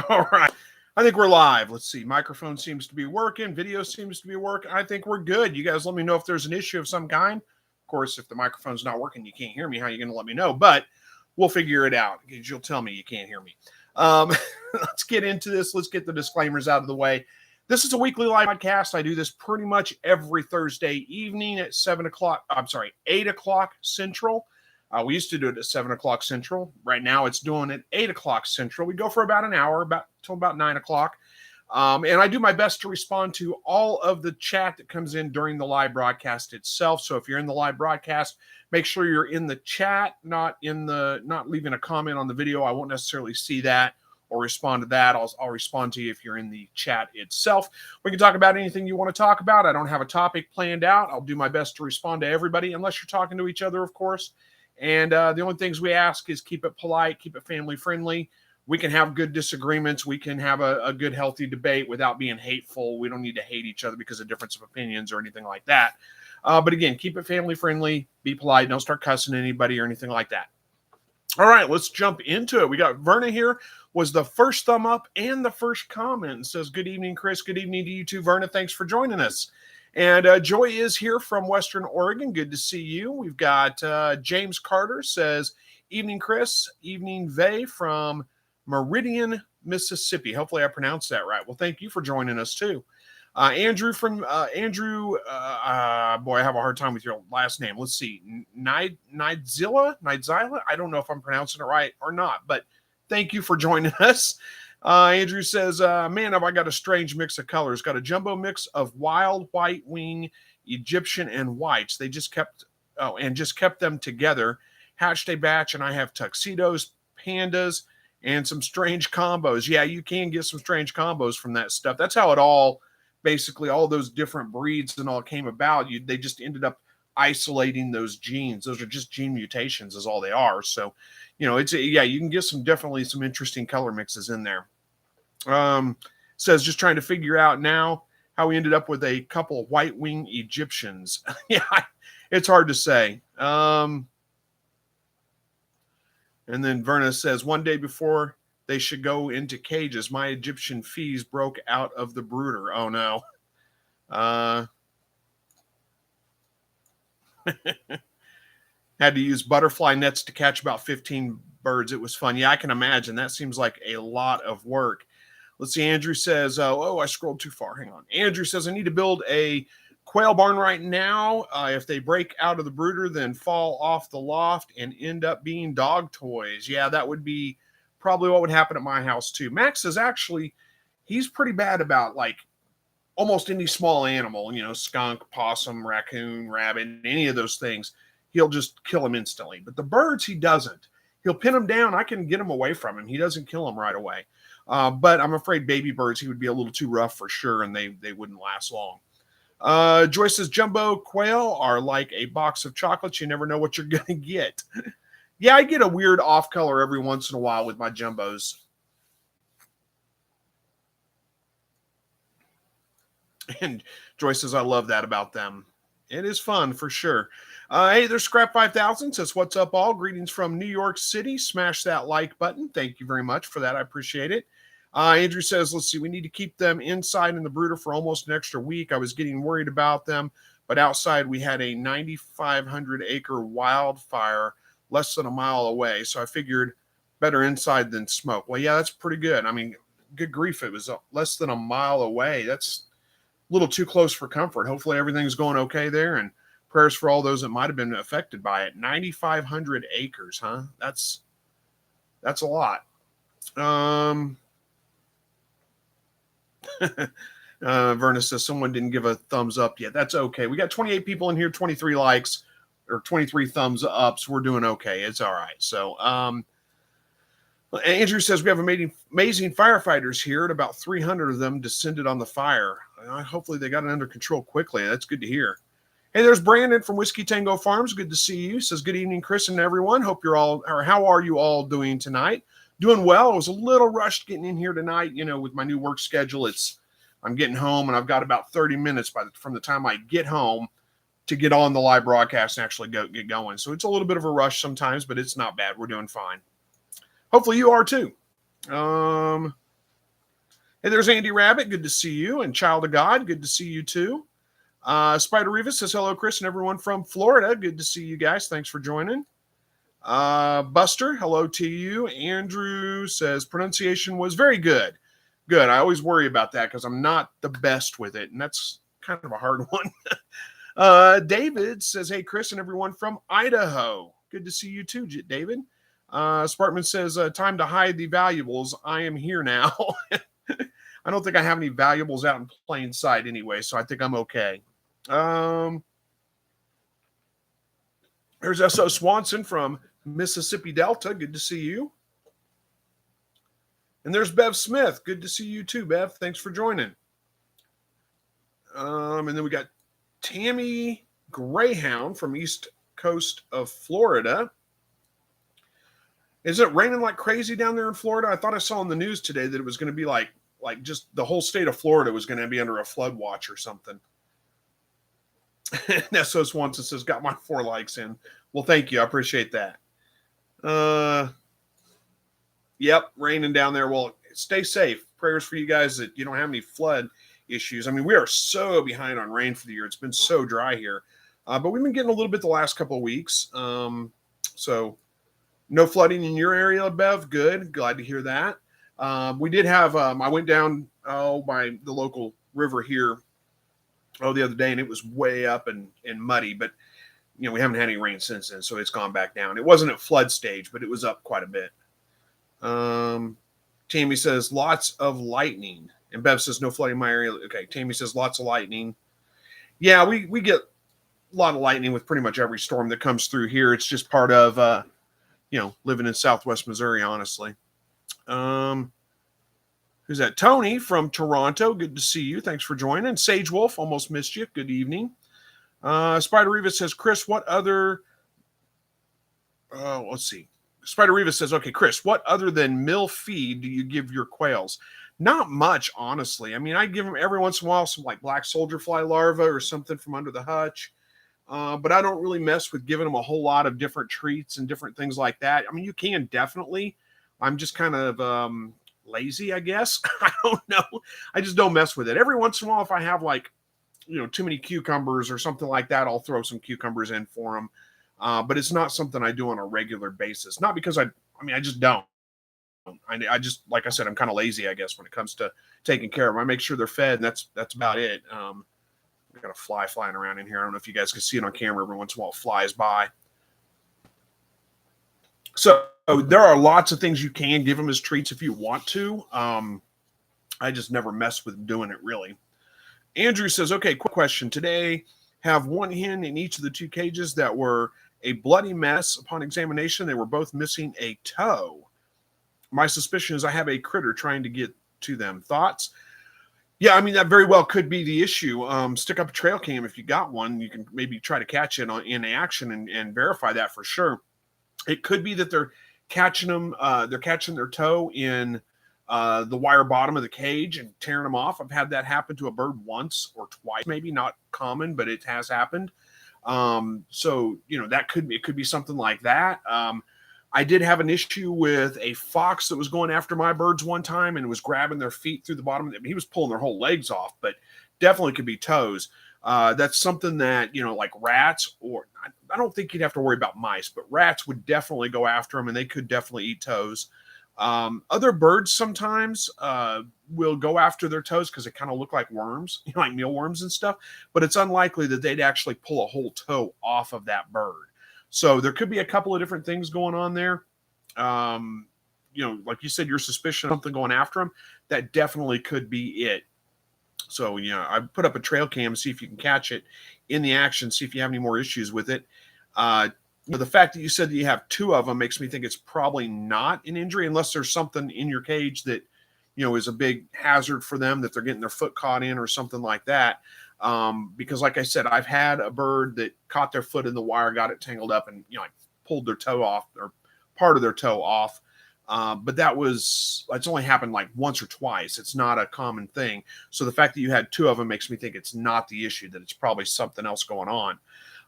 All right. I think we're live. Let's see. Microphone seems to be working. Video seems to be working. I think we're good. You guys let me know if there's an issue of some kind. Of course, if the microphone's not working, you can't hear me. How are you going to let me know? But we'll figure it out because you'll tell me you can't hear me. Let's get into this. Let's get the disclaimers out of the way. This is a weekly live podcast. I do this pretty much every Thursday evening at 8 o'clock Central. We used to do it at 7 o'clock Central. Right now it's doing it 8 o'clock Central. We go for about an hour, till about 9 o'clock. And I do my best to respond to all of the chat that comes in during the live broadcast itself. So if you're in the live broadcast, make sure you're in the chat, not leaving a comment on the video. I won't necessarily see that or respond to that. I'll respond to you if you're in the chat itself. We can talk about anything you want to talk about. I don't have a topic planned out. I'll do my best to respond to everybody, unless you're talking to each other, of course. And the only things we ask is keep it polite, keep it family friendly. We can have good disagreements. We can have a good, healthy debate without being hateful. We don't need to hate each other because of difference of opinions or anything like that. But again, keep it family friendly, be polite. Don't start cussing anybody or anything like that. All right, let's jump into it. We got Verna here, was the first thumb up and the first comment. And says, good evening, Chris. Good evening to you too, Verna. Thanks for joining us. And Joy is here from Western Oregon. Good to see you. We've got James Carter says, evening, Chris. Evening, Vay from Meridian, Mississippi. Hopefully I pronounced that right. Well, thank you for joining us too. Andrew boy, I have a hard time with your last name. Let's see. Nidzilla? I don't know if I'm pronouncing it right or not, but thank you for joining us. Andrew says, man, have I got a strange mix of colors. Got a jumbo mix of wild white wing, Egyptian, and whites. They just kept them together. Hatched a batch, and I have tuxedos, pandas, and some strange combos. Yeah, you can get some strange combos from that stuff. That's how it all, basically, all those different breeds and all came about. They just ended up isolating those genes. Those are just gene mutations is all they are. So, you can get definitely some interesting color mixes in there. Says just trying to figure out now how we ended up with a couple white wing Egyptians. Yeah, it's hard to say. And then Verna says, one day before they should go into cages, my Egyptian fees broke out of the brooder. Oh no. Had to use butterfly nets to catch about 15 birds. It was fun. Yeah, I can imagine. That seems like a lot of work. Let's see. Andrew says, I scrolled too far. Hang on. Andrew says, I need to build a quail barn right now. If they break out of the brooder, then fall off the loft and end up being dog toys. Yeah, that would be probably what would happen at my house too. Max is actually, he's pretty bad about like almost any small animal, skunk, possum, raccoon, rabbit, any of those things. He'll just kill them instantly. But the birds, he doesn't. He'll pin them down. I can get them away from him. He doesn't kill them right away. But I'm afraid baby birds, he would be a little too rough for sure, and they wouldn't last long. Joyce says, jumbo quail are like a box of chocolates. You never know what you're going to get. Yeah, I get a weird off color every once in a while with my jumbos. And Joyce says, I love that about them. It is fun for sure. Hey, there's Scrap 5000 says, what's up all? Greetings from New York City. Smash that like button. Thank you very much for that. I appreciate it. Andrew says, let's see, we need to keep them inside in the brooder for almost an extra week. I was getting worried about them, but outside we had a 9,500 acre wildfire less than a mile away. So I figured better inside than smoke. Well, yeah, that's pretty good. I mean, good grief. It was less than a mile away. That's a little too close for comfort. Hopefully everything's going okay there, and prayers for all those that might have been affected by it. 9,500 acres, huh? That's a lot. Verna says someone didn't give a thumbs up yet. That's okay. We got 28 people in here, 23 likes or 23 thumbs ups. We're doing okay. It's all right. So, Andrew says we have amazing firefighters here, and about 300 of them descended on the fire. Hopefully they got it under control quickly. That's good to hear. Hey, there's Brandon from Whiskey Tango Farms. Good to see you. Says, good evening, Chris and everyone. Hope you're all, or how are you all doing tonight? Doing well. I was a little rushed getting in here tonight. With my new work schedule, I'm getting home and I've got about 30 minutes from the time I get home to get on the live broadcast and actually get going. So it's a little bit of a rush sometimes, but it's not bad. We're doing fine. Hopefully you are too. Hey, there's Andy Rabbit. Good to see you. And Child of God, good to see you too. Spider Rivas says hello, Chris, and everyone from Florida. Good to see you guys. Thanks for joining. Buster, hello to you. Andrew says pronunciation was very good. Good. I always worry about that because I'm not the best with it, and that's kind of a hard one. David says, hey, Chris and everyone from Idaho. Good to see you too, David. Spartman says, time to hide the valuables. I am here now. I don't think I have any valuables out in plain sight anyway, so I think I'm okay. There's S.O. Swanson from Mississippi Delta. Good to see you. And there's Bev Smith. Good to see you too, Bev. Thanks for joining. And then we got Tammy Greyhound from East Coast of Florida. Is it raining like crazy down there in Florida? I thought I saw on the news today that it was going to be like just the whole state of Florida was going to be under a flood watch or something. S.O. Swanson says, got my 4 likes in. Well, thank you. I appreciate that. Yep, raining down there. Well, stay safe. Prayers for you guys that you don't have any flood issues. I mean, we are so behind on rain for the year. It's been so dry here. But we've been getting a little bit the last couple of weeks. So no flooding in your area, Bev. Good. Glad to hear that. We did have, I went down by the local river here the other day, and it was way up and muddy, but we haven't had any rain since then, so it's gone back down. It wasn't at flood stage, but it was up quite a bit. Tammy says lots of lightning, and Bev says no flooding in my area. Okay, Tammy says lots of lightning. Yeah, we get a lot of lightning with pretty much every storm that comes through here. It's just part of living in Southwest Missouri, honestly. Who's that? Tony from Toronto. Good to see you. Thanks for joining. Sage Wolf, almost missed you. Good evening. Spider Reva says, Chris, what other... let's see. Spider Reva says, okay, Chris, what other than mill feed do you give your quails? Not much, honestly. I mean, I give them every once in a while some like black soldier fly larvae or something from under the hutch. But I don't really mess with giving them a whole lot of different treats and different things like that. I mean, you can definitely. I'm just kind of lazy, I guess. I don't know. I just don't mess with it. Every once in a while, if I have like, too many cucumbers or something like that, I'll throw some cucumbers in for them. But it's not something I do on a regular basis. Not because I just don't. I just, like I said, I'm kind of lazy, I guess, when it comes to taking care of them. I make sure they're fed, and that's about it. We've got a fly flying around in here. I don't know if you guys can see it on camera. Every once in a while it flies by. So there are lots of things you can give them as treats if you want to. I just never mess with doing it, really. Andrew says, okay, quick question. Today, have one hen in each of the 2 cages that were a bloody mess. Upon examination, they were both missing a toe. My suspicion is I have a critter trying to get to them. Thoughts? Yeah, I mean, that very well could be the issue. Stick up a trail cam if you got one. You can maybe try to catch it in action and verify that for sure. It could be that they're catching them. They're catching their toe in the wire bottom of the cage and tearing them off. I've had that happen to a bird once or twice, maybe not common, but it has happened. So that could be something like that. I did have an issue with a fox that was going after my birds one time and was grabbing their feet through the bottom of them. He was pulling their whole legs off, but definitely could be toes. That's something that, like rats, or I don't think you'd have to worry about mice, but rats would definitely go after them, and they could definitely eat toes. Other birds sometimes will go after their toes because they kind of look like worms, like mealworms and stuff, but it's unlikely that they'd actually pull a whole toe off of that bird. So there could be a couple of different things going on there. Like you said, your suspicion of something going after them, that definitely could be it. So, I put up a trail cam, see if you can catch it in the action, see if you have any more issues with it. The fact that you said that you have 2 of them makes me think it's probably not an injury, unless there's something in your cage that, is a big hazard for them, that they're getting their foot caught in or something like that. Because like I said, I've had a bird that caught their foot in the wire, got it tangled up, and pulled their toe off, or part of their toe off. But it's only happened like once or twice. It's not a common thing. So the fact that you had 2 of them makes me think it's not the issue, that it's probably something else going on.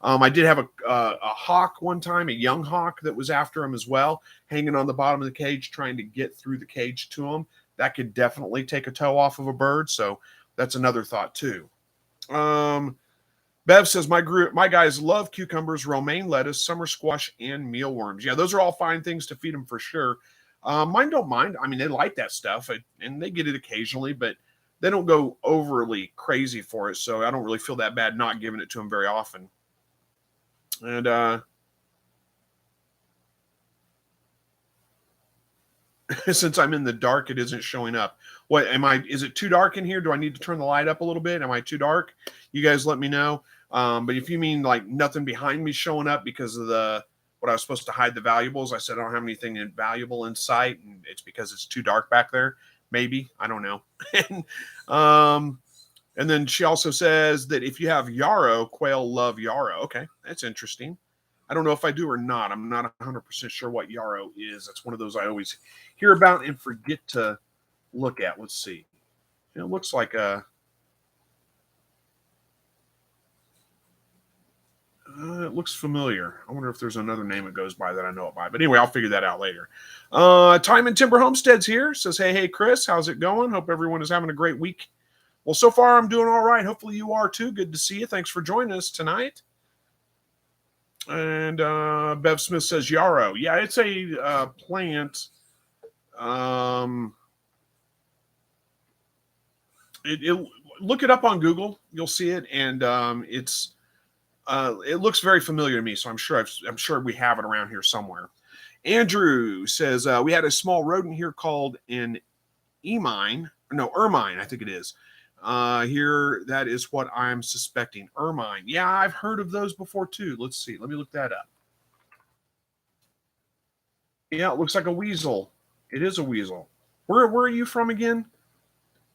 I did have a hawk one time, a young hawk that was after him as well, hanging on the bottom of the cage, trying to get through the cage to him. that could definitely take a toe off of a bird. So that's another thought too. Bev says my guys love cucumbers, romaine lettuce, summer squash, and mealworms. Yeah, those are all fine things to feed them for sure. Mine don't mind. I mean, they like that stuff, and they get it occasionally, but they don't go overly crazy for it. So I don't really feel that bad not giving it to them very often. And since I'm in the dark, it isn't showing up. What am I? Is it too dark in here? Do I need to turn the light up a little bit? Am I too dark? You guys let me know. But if you mean like nothing behind me showing up because of what I was supposed to hide the valuables, I said I don't have anything valuable in sight, and it's because it's too dark back there. Maybe, I don't know. And then she also says that if you have yarrow, quail love yarrow. Okay, that's interesting. I don't know if I do or not. I'm not 100% sure what yarrow is. That's one of those I always hear about and forget to look at. Let's see. It looks like it looks familiar. I wonder if there's another name it goes by that I know it by. But anyway, I'll figure that out later. Time and Timber Homesteads here. Says, hey, Chris, how's it going? Hope everyone is having a great week. Well, so far I'm doing all right. Hopefully you are too. Good to see you. Thanks for joining us tonight. And Bev Smith says yarrow. Yeah, it's a plant. Look it up on Google. You'll see it, and it looks very familiar to me. So I'm sure we have it around here somewhere. Andrew says we had a small rodent here called an ermine. I think it is. Here, that is what I'm suspecting. Ermine. Yeah, I've heard of those before too. Let's see. Let me look that up. Yeah, it looks like a weasel. It is a weasel. Where are you from again,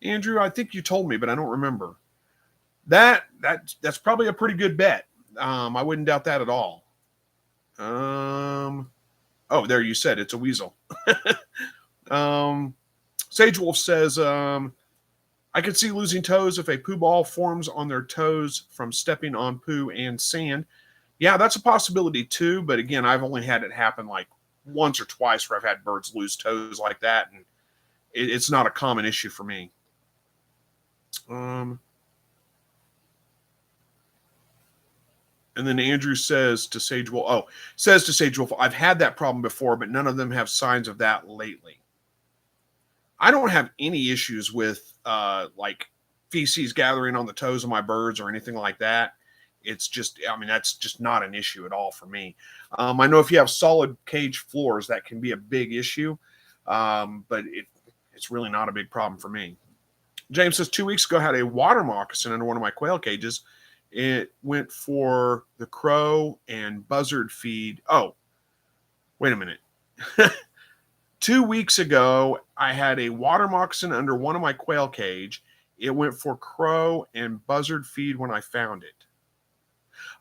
Andrew? I think you told me, but I don't remember. That's probably a pretty good bet. I wouldn't doubt that at all. Oh, there you said it's a weasel. Sage Wolf says, I could see losing toes if a poo ball forms on their toes from stepping on poo and sand. Yeah, that's a possibility too. But again, I've only had it happen like once or twice where I've had birds lose toes like that. And it's not a common issue for me. And then Andrew says to Sage Wolf, I've had that problem before, but none of them have signs of that lately. I don't have any issues with like feces gathering on the toes of my birds or anything like that. It's just, that's just not an issue at all for me. I know if you have solid cage floors, that can be a big issue, but it's really not a big problem for me. James says 2 weeks ago I had a water moccasin under one of my quail cages. It went for the crow and buzzard feed. Oh, wait a minute. 2 weeks ago, I had a water moccasin under one of my quail cage. It went for crow and buzzard feed when I found it.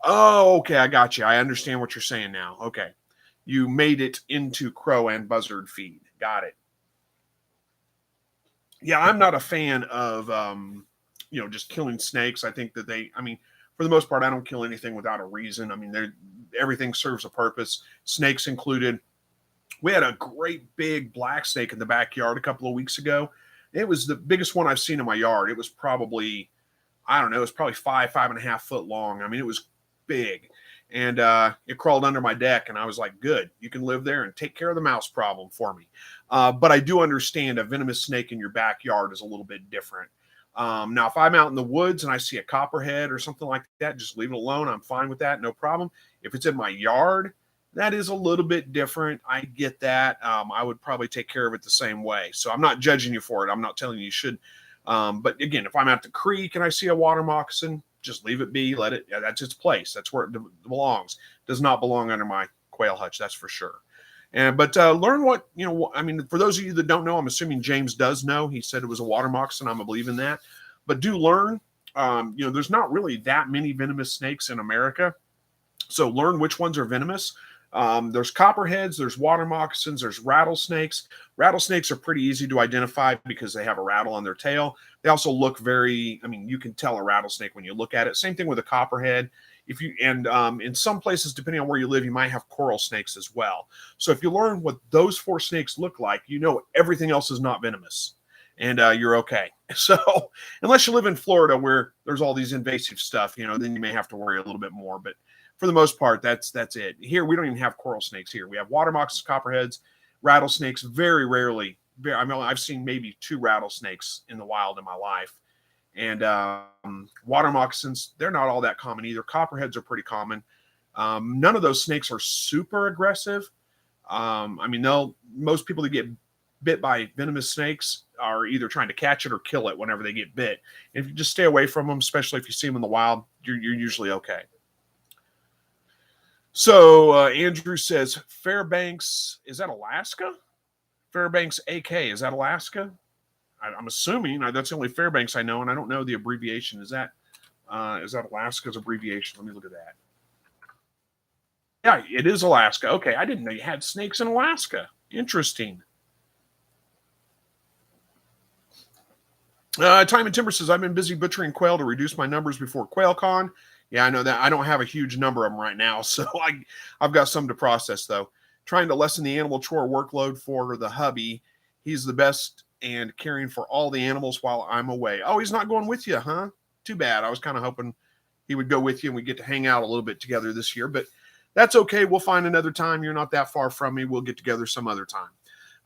Oh, okay. I got you. I understand what you're saying now. Okay. You made it into crow and buzzard feed. Got it. Yeah, I'm not a fan of, just killing snakes. I think that for the most part, I don't kill anything without a reason. Everything serves a purpose, snakes included. We had a great big black snake in the backyard a couple of weeks ago. It was the biggest one I've seen in my yard. It was probably, it was probably 5.5 foot long. It was big. And it crawled under my deck, and I was like, good, you can live there and take care of the mouse problem for me. But I do understand a venomous snake in your backyard is a little bit different. Now, if I'm out in the woods and I see a copperhead or something like that, just leave it alone. I'm fine with that. No problem. If it's in my yard, that is a little bit different. I get that. I would probably take care of it the same way. So I'm not judging you for it. I'm not telling you should. But again, if I'm at the creek and I see a water moccasin, just leave it be. That's its place. That's where it belongs. Does not belong under my quail hutch. That's for sure. But learn what, for those of you that don't know, I'm assuming James does know. He said it was a water moccasin. I'm believing that. But do learn, there's not really that many venomous snakes in America. So learn which ones are venomous. There's copperheads, there's water moccasins, there's rattlesnakes. Rattlesnakes are pretty easy to identify because they have a rattle on their tail. They also look you can tell a rattlesnake when you look at it. Same thing with a copperhead. In some places, depending on where you live, you might have coral snakes as well. So if you learn what those 4 snakes look like, everything else is not venomous. and you're okay. So unless you live in Florida where there's all these invasive stuff, then you may have to worry a little bit more. But for the most part, that's it. Here we don't even have coral snakes here. We have water moccasins, copperheads, rattlesnakes. Very rarely. I mean, I've seen maybe 2 rattlesnakes in the wild in my life. And water moccasins, they're not all that common either. Copperheads are pretty common. None of those snakes are super aggressive. I mean, most people that get bit by venomous snakes are either trying to catch it or kill it whenever they get bit. And if you just stay away from them, especially if you see them in the wild, you're usually okay. So Andrew says, Fairbanks, is that Alaska? Fairbanks AK, is that Alaska? I'm assuming that's the only Fairbanks I know, and I don't know the abbreviation. Is that Alaska's abbreviation? Let me look at that. Yeah, it is Alaska. Okay, I didn't know you had snakes in Alaska. Interesting. Time and Timber says, I've been busy butchering quail to reduce my numbers before QuailCon. Yeah, I know that. I don't have a huge number of them right now, so I've got some to process, though. Trying to lessen the animal chore workload for the hubby. He's the best and caring for all the animals while I'm away. Oh, he's not going with you, huh? Too bad. I was kind of hoping he would go with you and we get to hang out a little bit together this year, but that's okay. We'll find another time. You're not that far from me. We'll get together some other time.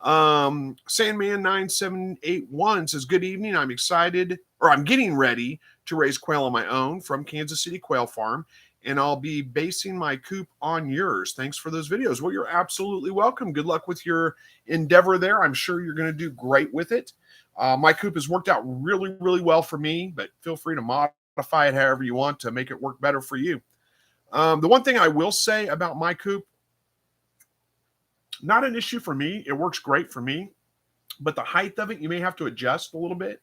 Sandman9781 says, good evening. I'm excited, or I'm getting ready to raise quail on my own from Kansas City Quail Farm, and I'll be basing my coop on yours. Thanks for those videos. Well, you're absolutely welcome. Good luck with your endeavor there. I'm sure you're going to do great with it. My coop has worked out really, really well for me, but feel free to modify it however you want to make it work better for you. The one thing I will say about my coop, not an issue for me. It works great for me, but the height of it, you may have to adjust a little bit.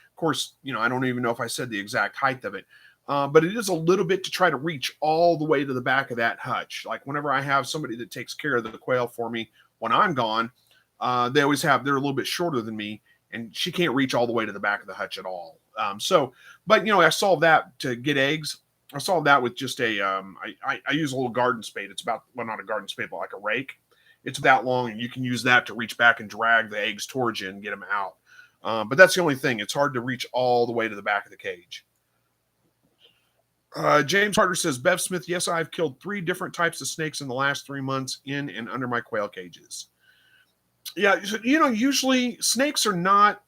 Of course, I don't even know if I said the exact height of it, but it is a little bit to try to reach all the way to the back of that hutch. Like whenever I have somebody that takes care of the quail for me when I'm gone, they're a little bit shorter than me, and she can't reach all the way to the back of the hutch at all. But I solved that to get eggs. I solved that with just I use a little garden spade. It's about, well, not a garden spade, but like a rake. It's that long, and you can use that to reach back and drag the eggs towards you and get them out. But that's the only thing. It's hard to reach all the way to the back of the cage. James Carter says, Bev Smith, yes, I've killed 3 different types of snakes in the last 3 months in and under my quail cages. Yeah, usually snakes are not,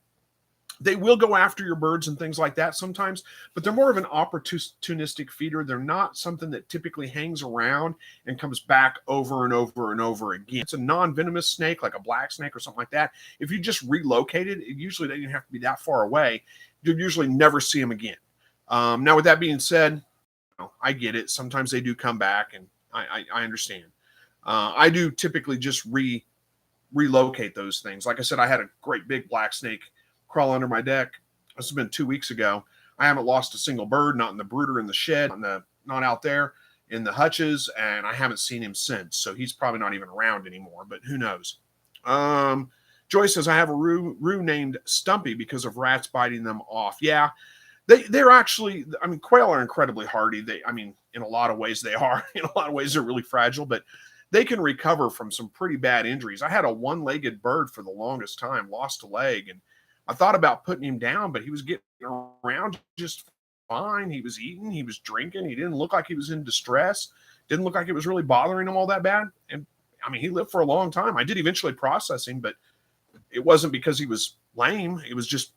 they will go after your birds and things like that sometimes, but they're more of an opportunistic feeder. They're not something that typically hangs around and comes back over and over and over again. It's a non-venomous snake, like a black snake or something like that. If you just relocate it, it usually doesn't have to be that far away. You'll usually never see them again. Now, with that being said, I get it. Sometimes they do come back, and I understand. I do typically just relocate those things. Like I said, I had a great big black snake crawl under my deck. This has been 2 weeks ago. I haven't lost a single bird, not in the brooder in the shed, not out there in the hutches, and I haven't seen him since. So he's probably not even around anymore, but who knows? Joy says, I have a roo named Stumpy because of rats biting them off. Yeah, they're actually, quail are incredibly hardy. In a lot of ways they are. In a lot of ways they're really fragile, but they can recover from some pretty bad injuries. I had a one-legged bird for the longest time, lost a leg, and I thought about putting him down, but he was getting around just fine. He was eating, he was drinking. He didn't look like he was in distress. Didn't look like it was really bothering him all that bad. And he lived for a long time. I did eventually process him, but it wasn't because he was lame. It was just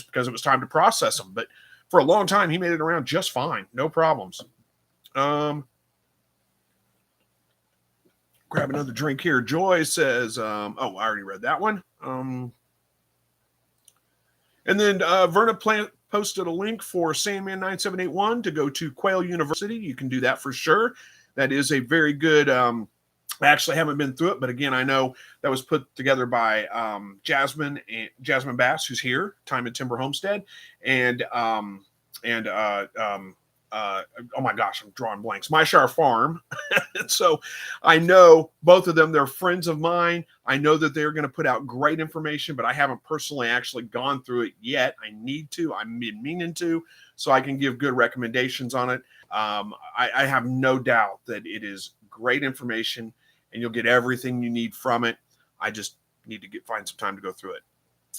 because it was time to process him. But for a long time, he made it around just fine. No problems. Grab another drink here. Joy says, I already read that one. And then Verna posted a link for Sandman9781 to go to Quail University. You can do that for sure. That is a very good, I actually haven't been through it, but again, I know that was put together by Jasmine Bass, who's here, Time and Timber Homestead, and oh my gosh, I'm drawing blanks. Myshire Farm. So I know both of them. They're friends of mine. I know that they're going to put out great information, but I haven't personally actually gone through it yet. I need to. I'm meaning to, so I can give good recommendations on it. I have no doubt that it is great information, and you'll get everything you need from it. I just need to find some time to go through it.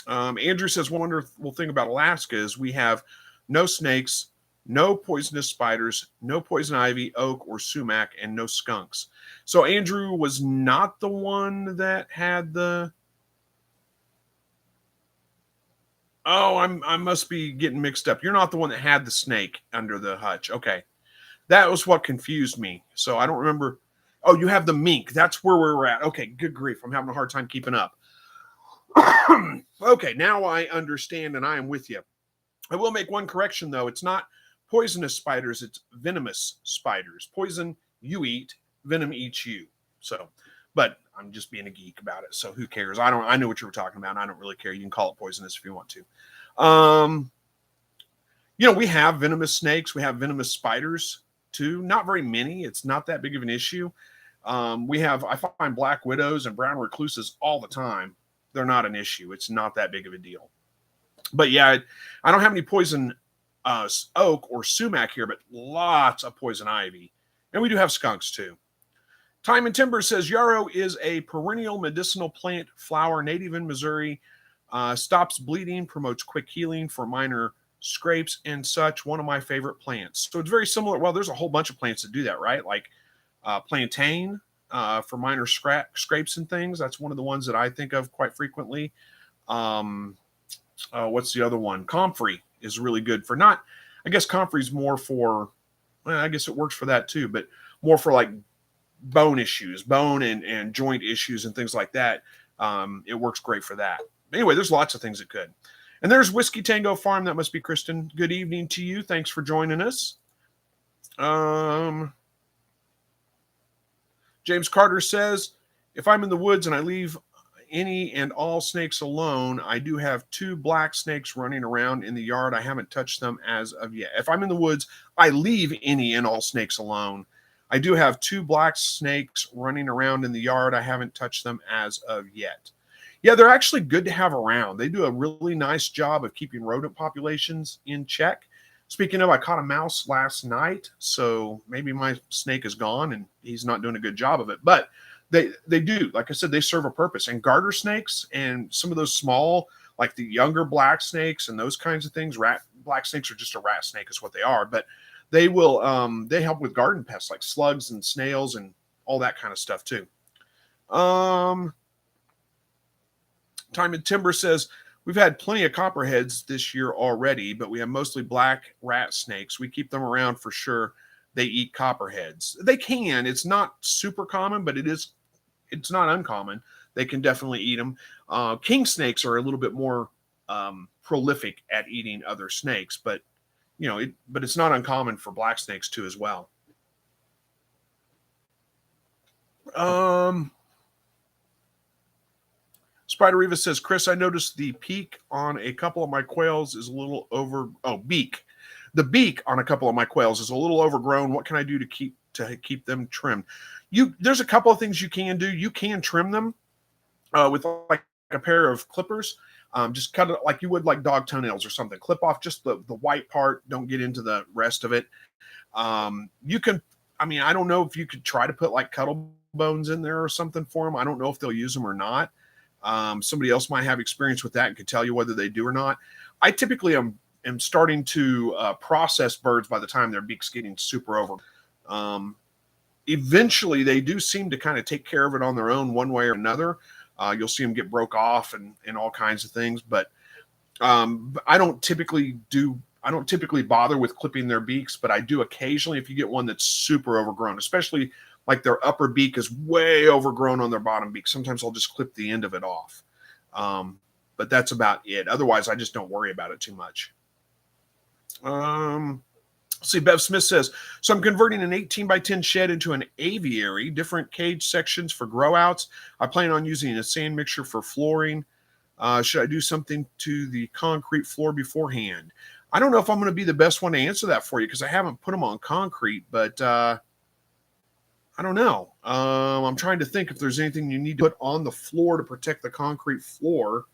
Andrew says, one wonderful thing about Alaska is we have no snakes, no poisonous spiders, no poison ivy, oak, or sumac, and no skunks. So Andrew was not the one that had the. Oh, I must be getting mixed up. You're not the one that had the snake under the hutch. Okay. That was what confused me. So I don't remember. Oh, you have the mink. That's where we were at. Okay, good grief. I'm having a hard time keeping up. Okay, now I understand and I am with you. I will make one correction though. It's not poisonous spiders, it's venomous spiders. Poison you eat, venom eats you. So, but I'm just being a geek about it. So who cares? I know what you were talking about. I don't really care. You can call it poisonous if you want to. We have venomous snakes, we have venomous spiders too. Not very many. It's not that big of an issue. I find black widows and brown recluses all the time. They're not an issue. It's not that big of a deal. But yeah, I don't have any poison oak or sumac here, but lots of poison ivy. And we do have skunks too. Time and Timber says yarrow is a perennial medicinal plant flower native in Missouri. Stops bleeding, promotes quick healing for minor scrapes and such. One of my favorite plants. So it's very similar. Well, there's a whole bunch of plants that do that, right? Like plantain for minor scrapes and things. That's one of the ones that I think of quite frequently. What's the other one? Comfrey is really good for not. I guess comfrey's more for. Well, I guess it works for that too, but more for like bone issues, bone and joint issues and things like that. It works great for that. Anyway, there's lots of things that could. And there's Whiskey Tango Farm. That must be Kristen. Good evening to you. Thanks for joining us. James Carter says, if I'm in the woods and I leave any and all snakes alone, I do have 2 black snakes running around in the yard. I haven't touched them as of yet. If I'm in the woods, I leave any and all snakes alone. I do have 2 black snakes running around in the yard. I haven't touched them as of yet. Yeah, they're actually good to have around. They do a really nice job of keeping rodent populations in check. Speaking of, I caught a mouse last night, so maybe my snake is gone and he's not doing a good job of it. But they do, like I said, they serve a purpose. And garter snakes and some of those small, like the younger black snakes and those kinds of things, black snakes are just a rat snake is what they are. But they will they help with garden pests like slugs and snails and all that kind of stuff too. Time and Timber says, we've had plenty of copperheads this year already, but we have mostly black rat snakes. We keep them around for sure. They eat copperheads. They can. It's not super common, but it's not uncommon. They can definitely eat them. King snakes are a little bit more prolific at eating other snakes, but but it's not uncommon for black snakes too as well. Spider Riva says, Chris, I noticed the peak on a couple of my quails is a little beak. The beak on a couple of my quails is a little overgrown. What can I do to keep them trimmed? There's a couple of things you can do. You can trim them with like a pair of clippers. Just cut it like you would like dog toenails or something. Clip off just the white part. Don't get into the rest of it. You can, I don't know if you could try to put like cuddle bones in there or something for them. I don't know if they'll use them or not. Somebody else might have experience with that and could tell you whether they do or not. I typically am starting to process birds by the time their beak's getting super over. Eventually, they do seem to kind of take care of it on their own one way or another. You'll see them get broke off and all kinds of things. But I don't typically bother with clipping their beaks, but I do occasionally if you get one that's super overgrown, especially like their upper beak is way overgrown on their bottom beak. Sometimes I'll just clip the end of it off. But that's about it. Otherwise, I just don't worry about it too much. See, Bev Smith says, so I'm converting an 18 by 10 shed into an aviary, different cage sections for grow outs. I plan on using a sand mixture for flooring. Should I do something to the concrete floor beforehand? I don't know if I'm going to be the best one to answer that for you because I haven't put them on concrete, but I don't know. I'm trying to think if there's anything you need to put on the floor to protect the concrete floor.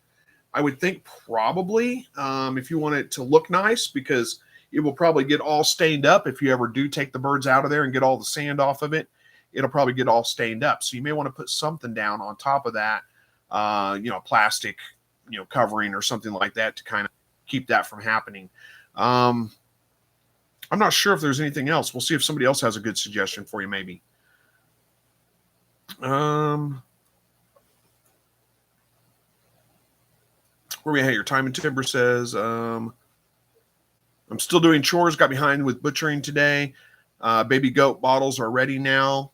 I would think probably if you want it to look nice, because it will probably get all stained up if you ever do take the birds out of there and get all the sand off of it. It'll probably get all stained up. So you may want to put something down on top of that, plastic, covering or something like that to kind of keep that from happening. I'm not sure if there's anything else. We'll see if somebody else has a good suggestion for you, maybe. Where we at here? Time and Timber says, I'm still doing chores. Got behind with butchering today. Baby goat bottles are ready now.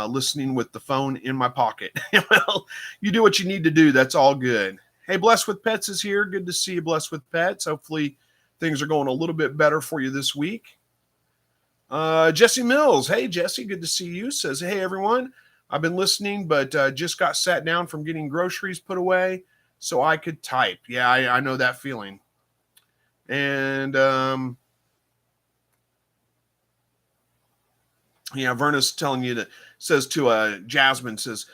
Listening with the phone in my pocket. Well, you do what you need to do. That's all good. Hey, Blessed with Pets is here. Good to see you, Blessed with Pets. Hopefully things are going a little bit better for you this week. Jesse Mills. Hey, Jesse, good to see you. Says, hey, everyone. I've been listening, but just got sat down from getting groceries put away so I could type. Yeah, I know that feeling. And Verna's telling you that, says to Jasmine, says,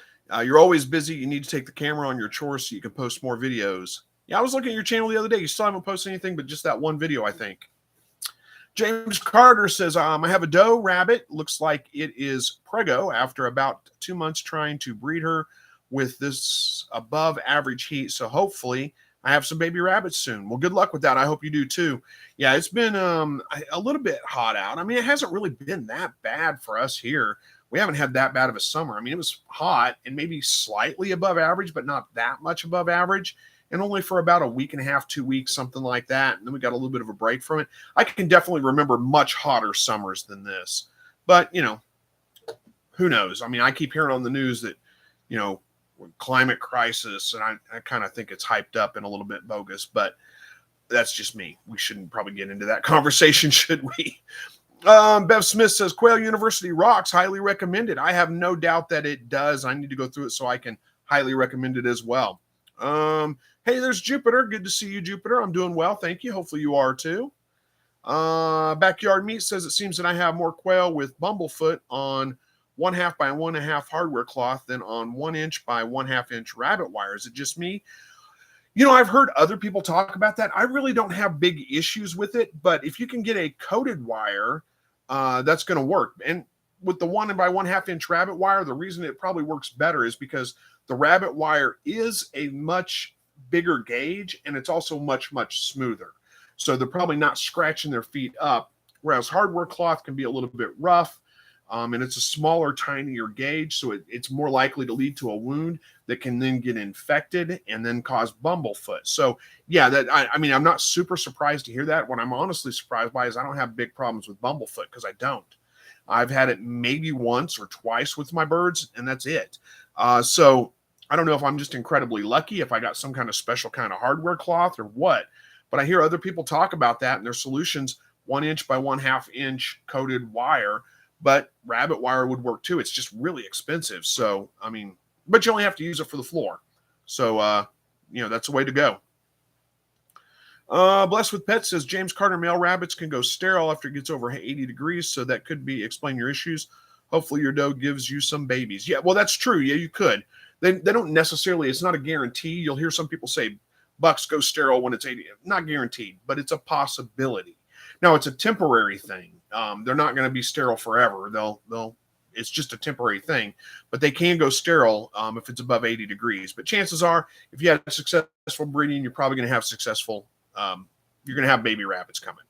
you're always busy. You need to take the camera on your chores so you can post more videos. Yeah, I was looking at your channel the other day. You still haven't posted anything but just that one video, I think. James Carter says, I have a doe rabbit. Looks like it is prego after about 2 months trying to breed her with this above average heat. So hopefully I have some baby rabbits soon. Well, good luck with that. I hope you do too. Yeah, it's been a little bit hot out. I mean, it hasn't really been that bad for us here. We haven't had that bad of a summer. I mean, it was hot and maybe slightly above average, but not that much above average. And only for about a week and a half, 2 weeks, something like that. And then we got a little bit of a break from it. I can definitely remember much hotter summers than this. But, who knows? I mean, I keep hearing on the news that, climate crisis, and I kind of think it's hyped up and a little bit bogus, but that's just me. We shouldn't probably get into that conversation, should we? Bev Smith says, Quail University rocks, highly recommended. I have no doubt that it does. I need to go through it so I can highly recommend it as well. Hey, there's Jupiter. Good to see you, Jupiter. I'm doing well. Thank you. Hopefully you are too. Backyard Meat says, it seems that I have more quail with bumblefoot on 1/2 by 1/2 hardware cloth than on 1 inch by 1/2 inch rabbit wire. Is it just me? I've heard other people talk about that. I really don't have big issues with it, but if you can get a coated wire, that's going to work. And with the 1 by 1/2 inch rabbit wire, the reason it probably works better is because the rabbit wire is a much bigger gauge and it's also much, much smoother. So they're probably not scratching their feet up, whereas hardware cloth can be a little bit rough. And it's a smaller, tinier gauge, so it's more likely to lead to a wound that can then get infected and then cause bumblefoot. So, yeah, I'm not super surprised to hear that. What I'm honestly surprised by is I don't have big problems with bumblefoot because I don't. I've had it maybe once or twice with my birds, and that's it. So I don't know if I'm just incredibly lucky, if I got some kind of special kind of hardware cloth or what, but I hear other people talk about that and their solutions, 1 inch by 1/2 inch coated wire. But rabbit wire would work too. It's just really expensive. So, but you only have to use it for the floor. So, that's the way to go. Blessed with Pets says, James Carter, male rabbits can go sterile after it gets over 80 degrees. So that could explain your issues. Hopefully your doe gives you some babies. Yeah, well, that's true. Yeah, you could. They don't necessarily, it's not a guarantee. You'll hear some people say bucks go sterile when it's 80. Not guaranteed, but it's a possibility. Now, it's a temporary thing. They're not going to be sterile forever. It's just a temporary thing, but they can go sterile if it's above 80 degrees. But chances are, if you have successful breeding, you're probably going to have you're going to have baby rabbits coming.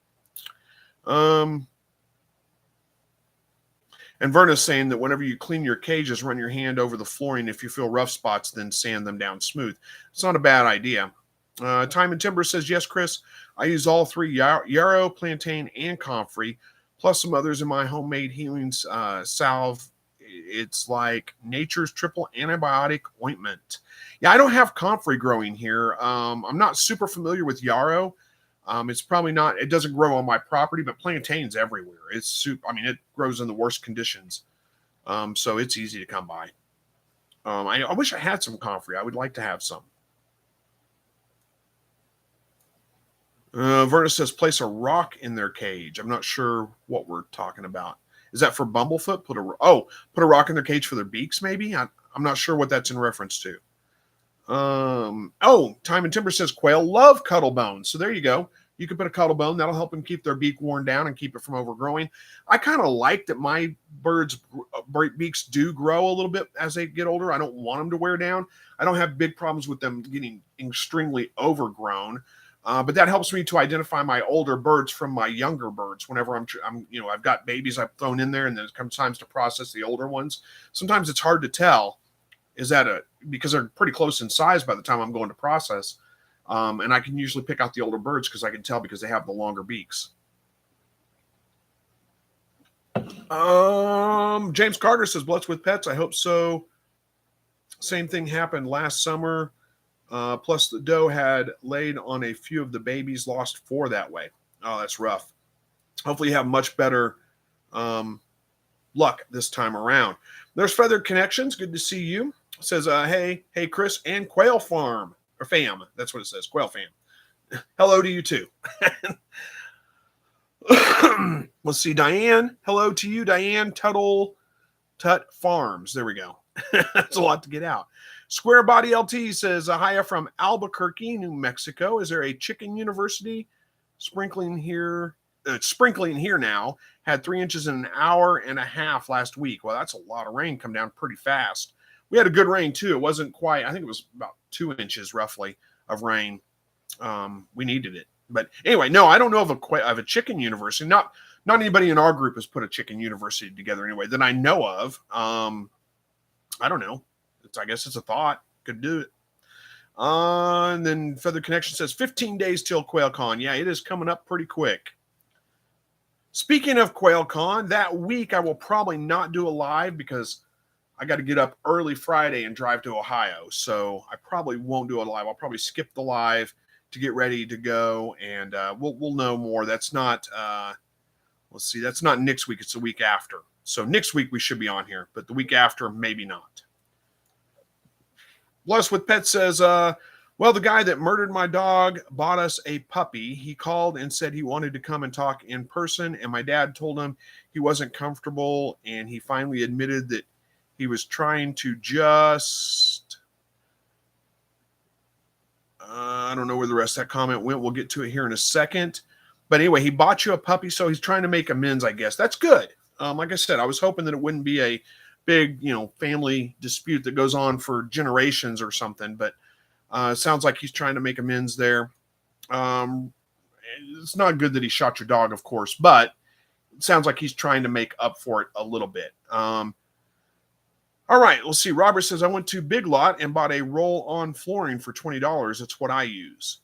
And Verna's saying that whenever you clean your cages, run your hand over the flooring. If you feel rough spots, then sand them down smooth. It's not a bad idea. Time and Timber says, yes, Chris, I use all three, yarrow, plantain, and comfrey, plus some others in my homemade healing salve. It's like nature's triple antibiotic ointment. Yeah, I don't have comfrey growing here. I'm not super familiar with yarrow. It's probably not, it doesn't grow on my property, but plantain's everywhere. It grows in the worst conditions. So it's easy to come by. I wish I had some comfrey. I would like to have some. Verna says, place a rock in their cage. I'm not sure what we're talking about. Is that for bumblefoot? Put a rock in their cage for their beaks, maybe? I'm not sure what that's in reference to. Time and Timber says, quail love cuddle bones. So there you go. You can put a cuddle bone. That'll help them keep their beak worn down and keep it from overgrowing. I kind of like that my birds' beaks do grow a little bit as they get older. I don't want them to wear down. I don't have big problems with them getting extremely overgrown. But that helps me to identify my older birds from my younger birds. Whenever I've got babies I've thrown in there, and then it comes times to process the older ones. Sometimes it's hard to tell, because they're pretty close in size by the time I'm going to process. And I can usually pick out the older birds because I can tell because they have the longer beaks. James Carter says, blessed with pets. I hope so. Same thing happened last summer. Plus the doe had laid on a few of the babies, lost 4 that way. Oh, that's rough. Hopefully you have much better luck this time around. There's Feathered Connections. Good to see you. It says, hey, Chris and Quail Farm. Or fam, that's what it says, Quail fam. Hello to you too. Let's see, Diane. Hello to you, Diane. Tut Farms. There we go. That's a lot to get out. Square Body LT says, hiya from Albuquerque, New Mexico. Is there a chicken university? Sprinkling here now. Had 3 inches in an hour and a half last week. Well, that's a lot of rain come down pretty fast. We had a good rain too. It wasn't quite, I think it was about 2 inches roughly of rain. We needed it. But anyway, no, I don't know of a chicken university. Not anybody in our group has put a chicken university together anyway that I know of. I don't know. I guess it's a thought. Could do it. And then Feather Connection says 15 days till QuailCon. Yeah, it is coming up pretty quick. Speaking of QuailCon, that week I will probably not do a live because I got to get up early Friday and drive to Ohio. So I probably won't do a live. I'll probably skip the live to get ready to go. And we'll know more. That's not, let's see, that's not next week. It's the week after. So next week we should be on here, but the week after, maybe not. Blessed with Pets says, well, the guy that murdered my dog bought us a puppy. He called and said he wanted to come and talk in person. And my dad told him he wasn't comfortable. And he finally admitted that he was trying to just, I don't know where the rest of that comment went. We'll get to it here in a second. But anyway, he bought you a puppy, so he's trying to make amends, I guess. That's good. Like I said, I was hoping that it wouldn't be a big, family dispute that goes on for generations or something. But it sounds like he's trying to make amends there. It's not good that he shot your dog, of course, but it sounds like he's trying to make up for it a little bit. All right, let's see. Robert says, I went to Big Lot and bought a roll-on flooring for $20. It's what I use.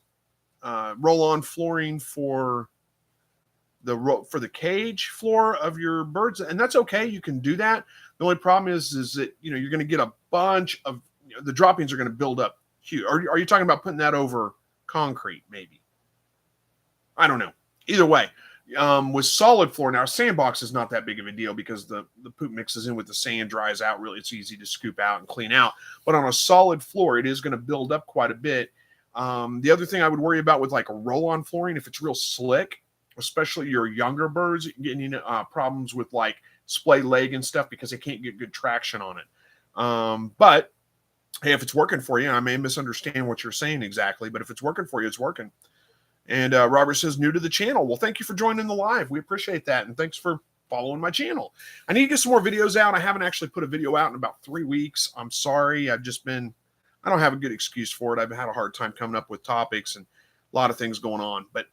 Roll-on flooring for the cage floor of your birds, and that's okay. You can do that. The only problem is that you're going to get a bunch of the droppings are going to build up. Huge. Are you talking about putting that over concrete? Maybe. I don't know. Either way. With solid floor, now sandbox is not that big of a deal because the poop mixes in with the sand, dries out. Really, it's easy to scoop out and clean out. But on a solid floor, it is going to build up quite a bit. The other thing I would worry about with like a roll-on flooring, if it's real slick, especially your younger birds, getting problems with like splay leg and stuff because they can't get good traction on it. But hey, if it's working for you, I may misunderstand what you're saying exactly, but if it's working for you, it's working. And Robert says, new to the channel. Well, thank you for joining the live. We appreciate that. And thanks for following my channel. I need to get some more videos out. I haven't actually put a video out in about 3 weeks. I'm sorry. I don't have a good excuse for it. I've had a hard time coming up with topics and a lot of things going on. But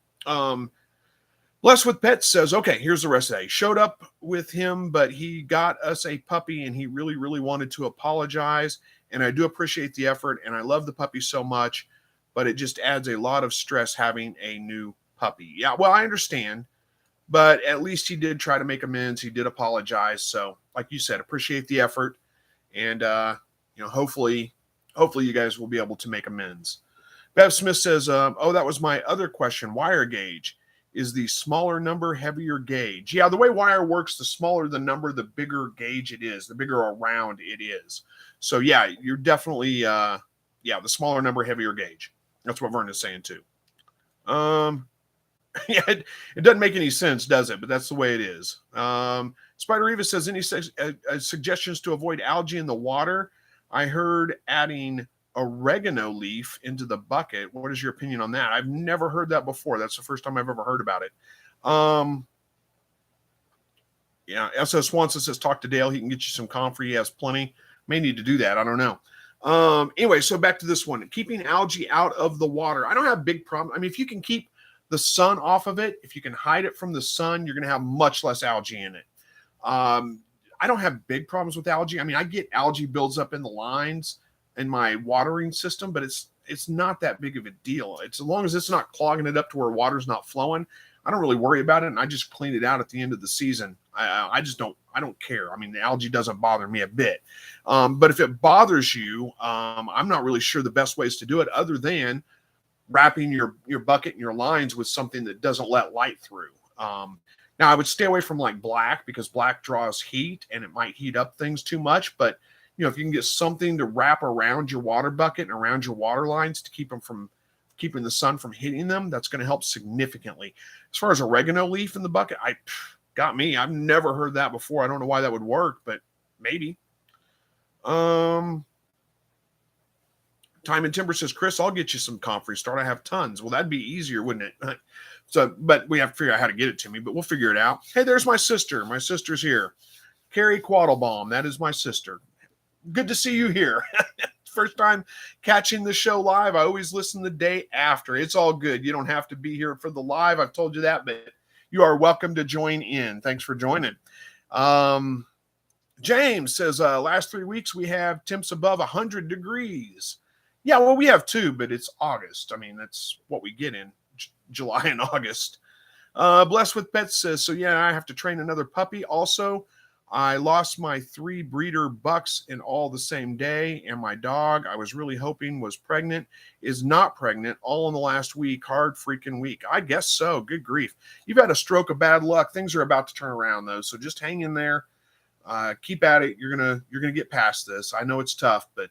Blessed with Pets says, okay, here's the rest of that. He showed up with him, but he got us a puppy and he really, really wanted to apologize. And I do appreciate the effort. And I love the puppy so much. But it just adds a lot of stress having a new puppy. Yeah, well, I understand, but at least he did try to make amends. He did apologize. So, like you said, appreciate the effort, and hopefully you guys will be able to make amends. Bev Smith says, "Oh, that was my other question. Wire gauge is the smaller number heavier gauge? Yeah, the way wire works, the smaller the number, the bigger gauge it is. The bigger around it is. So yeah, you're definitely the smaller number heavier gauge." That's what Vern is saying too. Yeah, it doesn't make any sense, does it? But that's the way it is. Spider Eva says, any suggestions to avoid algae in the water? I heard adding oregano leaf into the bucket. What is your opinion on that? I've never heard that before. That's the first time I've ever heard about it. Yeah, SS Swanson says talk to Dale. He can get you some comfrey. He has plenty. May need to do that. I don't know. Anyway, so back to this one. Keeping algae out of the water. I don't have big problem. I mean, if you can keep the sun off of it, if you can hide it from the sun, you're going to have much less algae in it. I don't have big problems with algae. I mean, I get algae builds up in the lines in my watering system, but it's not that big of a deal. It's as long as it's not clogging it up to where water's not flowing, I don't really worry about it, and I just clean it out at the end of the season. I don't care. I mean, the algae doesn't bother me a bit. But if it bothers you, I'm not really sure the best ways to do it other than wrapping your bucket and your lines with something that doesn't let light through. Now, I would stay away from like black because black draws heat and it might heat up things too much. But, you know, if you can get something to wrap around your water bucket and around your water lines to keep them from keeping the sun from hitting them, that's going to help significantly. As far as oregano leaf in the bucket, got me. I've never heard that before. I don't know why that would work, but maybe. Time and Timber says, Chris, I'll get you some comfrey start. I have tons. Well, that'd be easier, wouldn't it? So, but we have to figure out how to get it to me, but we'll figure it out. Hey, there's my sister. My sister's here. Carrie Quattlebaum. That is my sister. Good to see you here. First time catching the show live. I always listen the day after. It's all good. You don't have to be here for the live. I've told you that, but you are welcome to join in. Thanks for joining. James says, last 3 weeks we have temps above 100 degrees. Yeah, well, we have two, but it's August. I mean, that's what we get in July and August. Blessed with Pets says, so yeah, I have to train another puppy. Also, I lost my 3 breeder bucks in all the same day, and my dog I was really hoping was pregnant is not pregnant all in the last week. Hard freaking week. I guess so. Good grief. You've had a stroke of bad luck. Things are about to turn around though, so just hang in there. Keep at it. You're gonna get past this. I know it's tough, but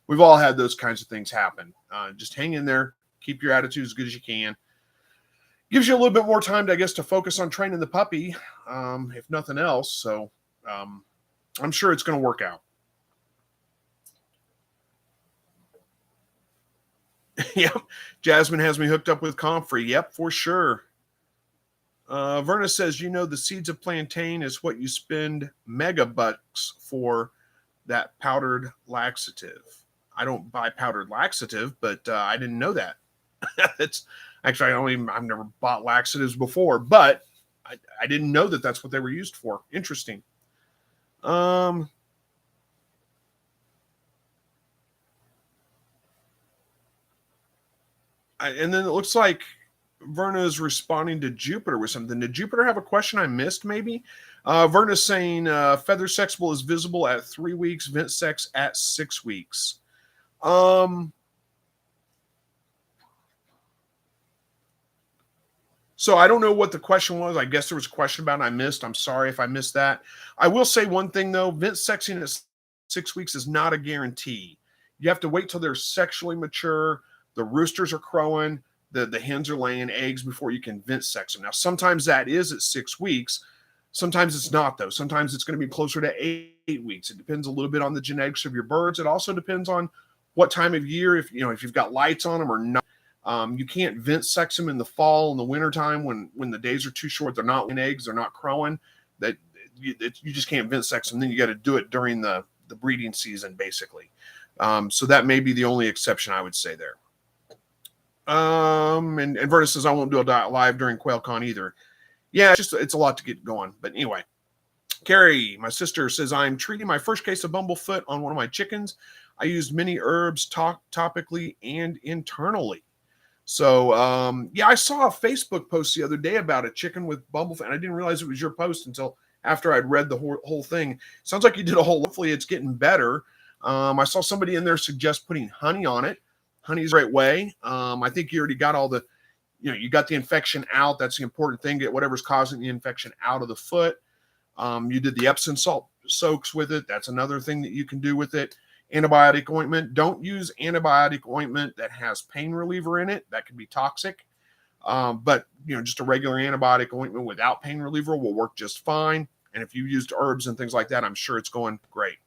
we've all had those kinds of things happen. Just hang in there. Keep your attitude as good as you can. Gives you a little bit more time, I guess, to focus on training the puppy, if nothing else. So I'm sure it's going to work out. Yep. Jasmine has me hooked up with comfrey. Yep, for sure. Verna says, you know, the seeds of plantain is what you spend mega bucks for that powdered laxative. I don't buy powdered laxative, but I didn't know that. It's actually, I've never bought laxatives before, but I didn't know that that's what they were used for. Interesting. And then it looks like Verna is responding to Jupiter with something. Did Jupiter have a question I missed, maybe? Verna's saying feather sexable is visible at 3 weeks, vent sex at 6 weeks. So I don't know what the question was. I guess there was a question about it I missed. I'm sorry if I missed that. I will say one thing, though. Vent sexing at 6 weeks is not a guarantee. You have to wait till they're sexually mature, the roosters are crowing, the hens are laying eggs before you can vent sex them. Now, sometimes that is at 6 weeks. Sometimes it's not, though. Sometimes it's going to be closer to 8 weeks. It depends a little bit on the genetics of your birds. It also depends on what time of year, if you've got lights on them or not. You can't vent sex them in the fall and the wintertime when the days are too short. They're not laying eggs. They're not crowing. That you just can't vent sex them. Then you got to do it during the breeding season, basically. So that may be the only exception I would say there. And Verna says, I won't do a live during QuailCon either. Yeah, it's a lot to get going. But anyway, Carrie, my sister, says, I'm treating my first case of bumblefoot on one of my chickens. I used many herbs topically and internally. So, yeah, I saw a Facebook post the other day about a chicken with bumblefoot, and I didn't realize it was your post until after I'd read the whole thing. Sounds like you did hopefully it's getting better. I saw somebody in there suggest putting honey on it. Honey's a great way. I think you already got all the, you got the infection out. That's the important thing. Get whatever's causing the infection out of the foot. You did the Epsom salt soaks with it. That's another thing that you can do with it. Antibiotic ointment. Don't use antibiotic ointment that has pain reliever in it. That can be toxic. But just a regular antibiotic ointment without pain reliever will work just fine. And if you used herbs and things like that, I'm sure it's going great.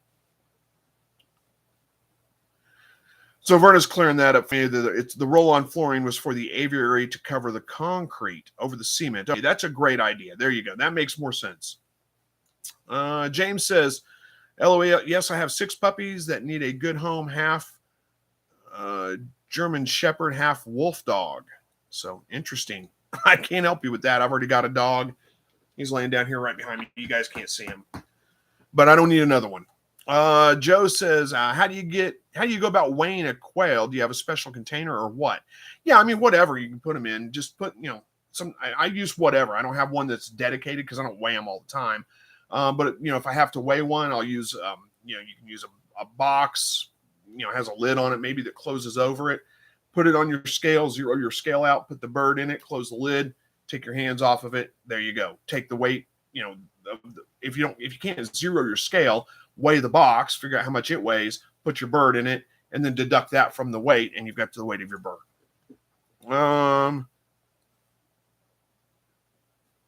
So Verna's clearing that up for me. The roll-on flooring was for the aviary to cover the concrete over the cement. Okay, that's a great idea. There you go. That makes more sense. James says, LOL, yes, I have 6 puppies that need a good home, half German Shepherd, half wolf dog. So interesting. I can't help you with that. I've already got a dog. He's laying down here right behind me. You guys can't see him. But I don't need another one. Joe says, how do you go about weighing a quail? Do you have a special container or what? Yeah, I mean, whatever you can put them in. Just put, I use whatever. I don't have one that's dedicated because I don't weigh them all the time. But if I have to weigh one, I'll use, you can use a box, has a lid on it, maybe that closes over it. Put it on your scale, zero your scale out, put the bird in it, close the lid, take your hands off of it. There you go. Take the weight, if you can't zero your scale, weigh the box, figure out how much it weighs, put your bird in it, and then deduct that from the weight, and you've got the weight of your bird.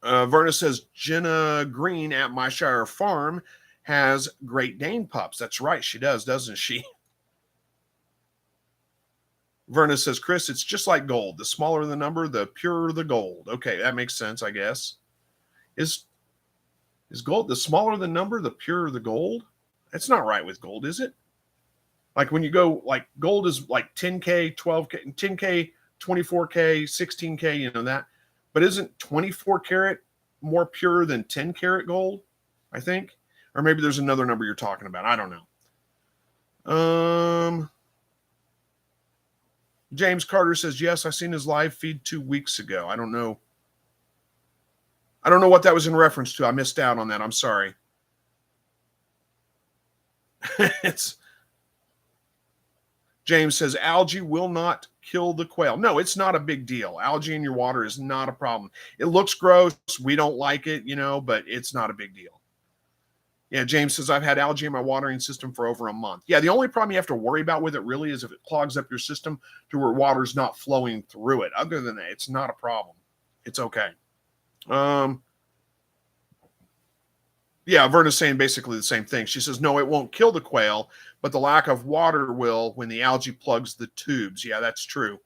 Verna says, Jenna Green at My Shire Farm has Great Dane pups. That's right, she does, doesn't she? Verna says, Chris, it's just like gold. The smaller the number, the purer the gold. Okay, that makes sense, I guess. Is gold, the smaller the number, the purer the gold? It's not right with gold, is it? Like when you go, like gold is like 10K, 12K, 10K, 24K, 16K, that. But isn't 24 karat more pure than 10 karat gold? I think. Or maybe there's another number you're talking about. I don't know. James Carter says, yes, I seen his live feed 2 weeks ago. I don't know what that was in reference to. I missed out on that. I'm sorry. James says, algae will not kill the quail. No, it's not a big deal. Algae in your water is not a problem. It looks gross. We don't like it, but it's not a big deal. Yeah, James says, I've had algae in my watering system for over a month. Yeah, the only problem you have to worry about with it really is if it clogs up your system to where water's not flowing through it. Other than that, it's not a problem. It's okay. Yeah, Verna's saying basically the same thing. She says, no, it won't kill the quail, but the lack of water will when the algae plugs the tubes. Yeah, that's true.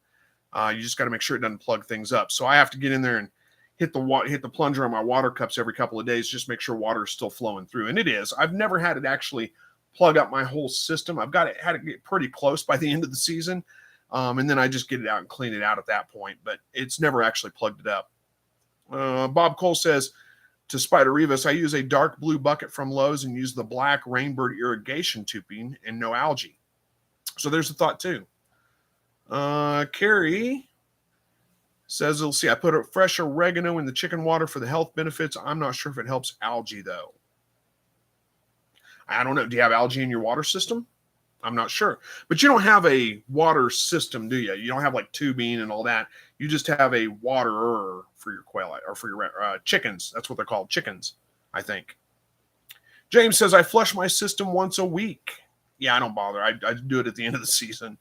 You just got to make sure it doesn't plug things up. So I have to get in there and hit the plunger on my water cups every couple of days, just make sure water is still flowing through. And it is. I've never had it actually plug up my whole system. I've had it get pretty close by the end of the season. And then I just get it out and clean it out at that point, but it's never actually plugged it up. Bob Cole says, to Spider Revis, I use a dark blue bucket from Lowe's and use the black Rainbird irrigation tubing and no algae. So there's a thought too. Carrie says, let's see, I put a fresh oregano in the chicken water for the health benefits. I'm not sure if it helps algae though. I don't know. Do you have algae in your water system? I'm not sure. But you don't have a water system, do you? You don't have like tubing and all that. You just have a waterer for your quail or for your chickens. That's what they're called, chickens, I think. James says, I flush my system once a week. Yeah, I don't bother. I do it at the end of the season.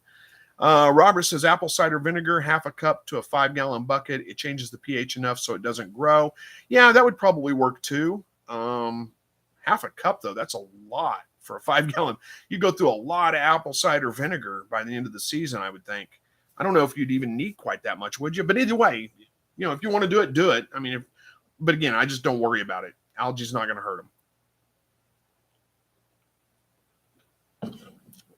Robert says, apple cider vinegar, half a cup to a 5-gallon bucket. It changes the pH enough so it doesn't grow. Yeah, that would probably work too. Half a cup, though, that's a lot for a 5-gallon. You go through a lot of apple cider vinegar by the end of the season, I would think. I don't know if you'd even need quite that much, would you? But either way, if you want to do it, do it. I mean, but again, I just don't worry about it. Algae's not going to hurt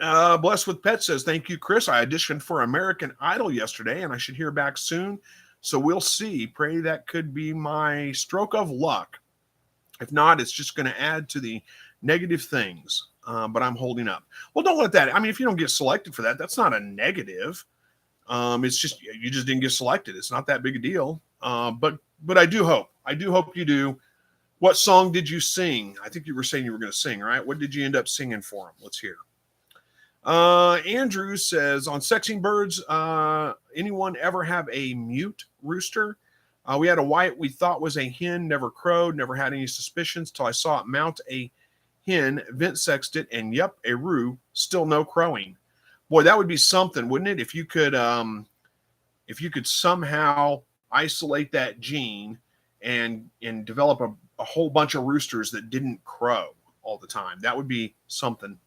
them. Blessed with Pet says, thank you, Chris. I auditioned for American Idol yesterday, and I should hear back soon. So we'll see. Pray that could be my stroke of luck. If not, it's just going to add to the negative things. But I'm holding up. Well, don't let that. I mean, if you don't get selected for that, that's not a negative. It's just you just didn't get selected. It's not that big a deal. But I do hope. I do hope you do. What song did you sing? I think you were saying you were going to sing, right? What did you end up singing for him? Let's hear. Andrew says, on Sexing Birds, anyone ever have a mute rooster? We had a white we thought was a hen, never crowed, never had any suspicions till I saw it mount a hen, vent sexed it, and yep, a roo, still no crowing. Boy, that would be something, wouldn't it? If you could somehow isolate that gene and develop a whole bunch of roosters that didn't crow all the time. That would be something.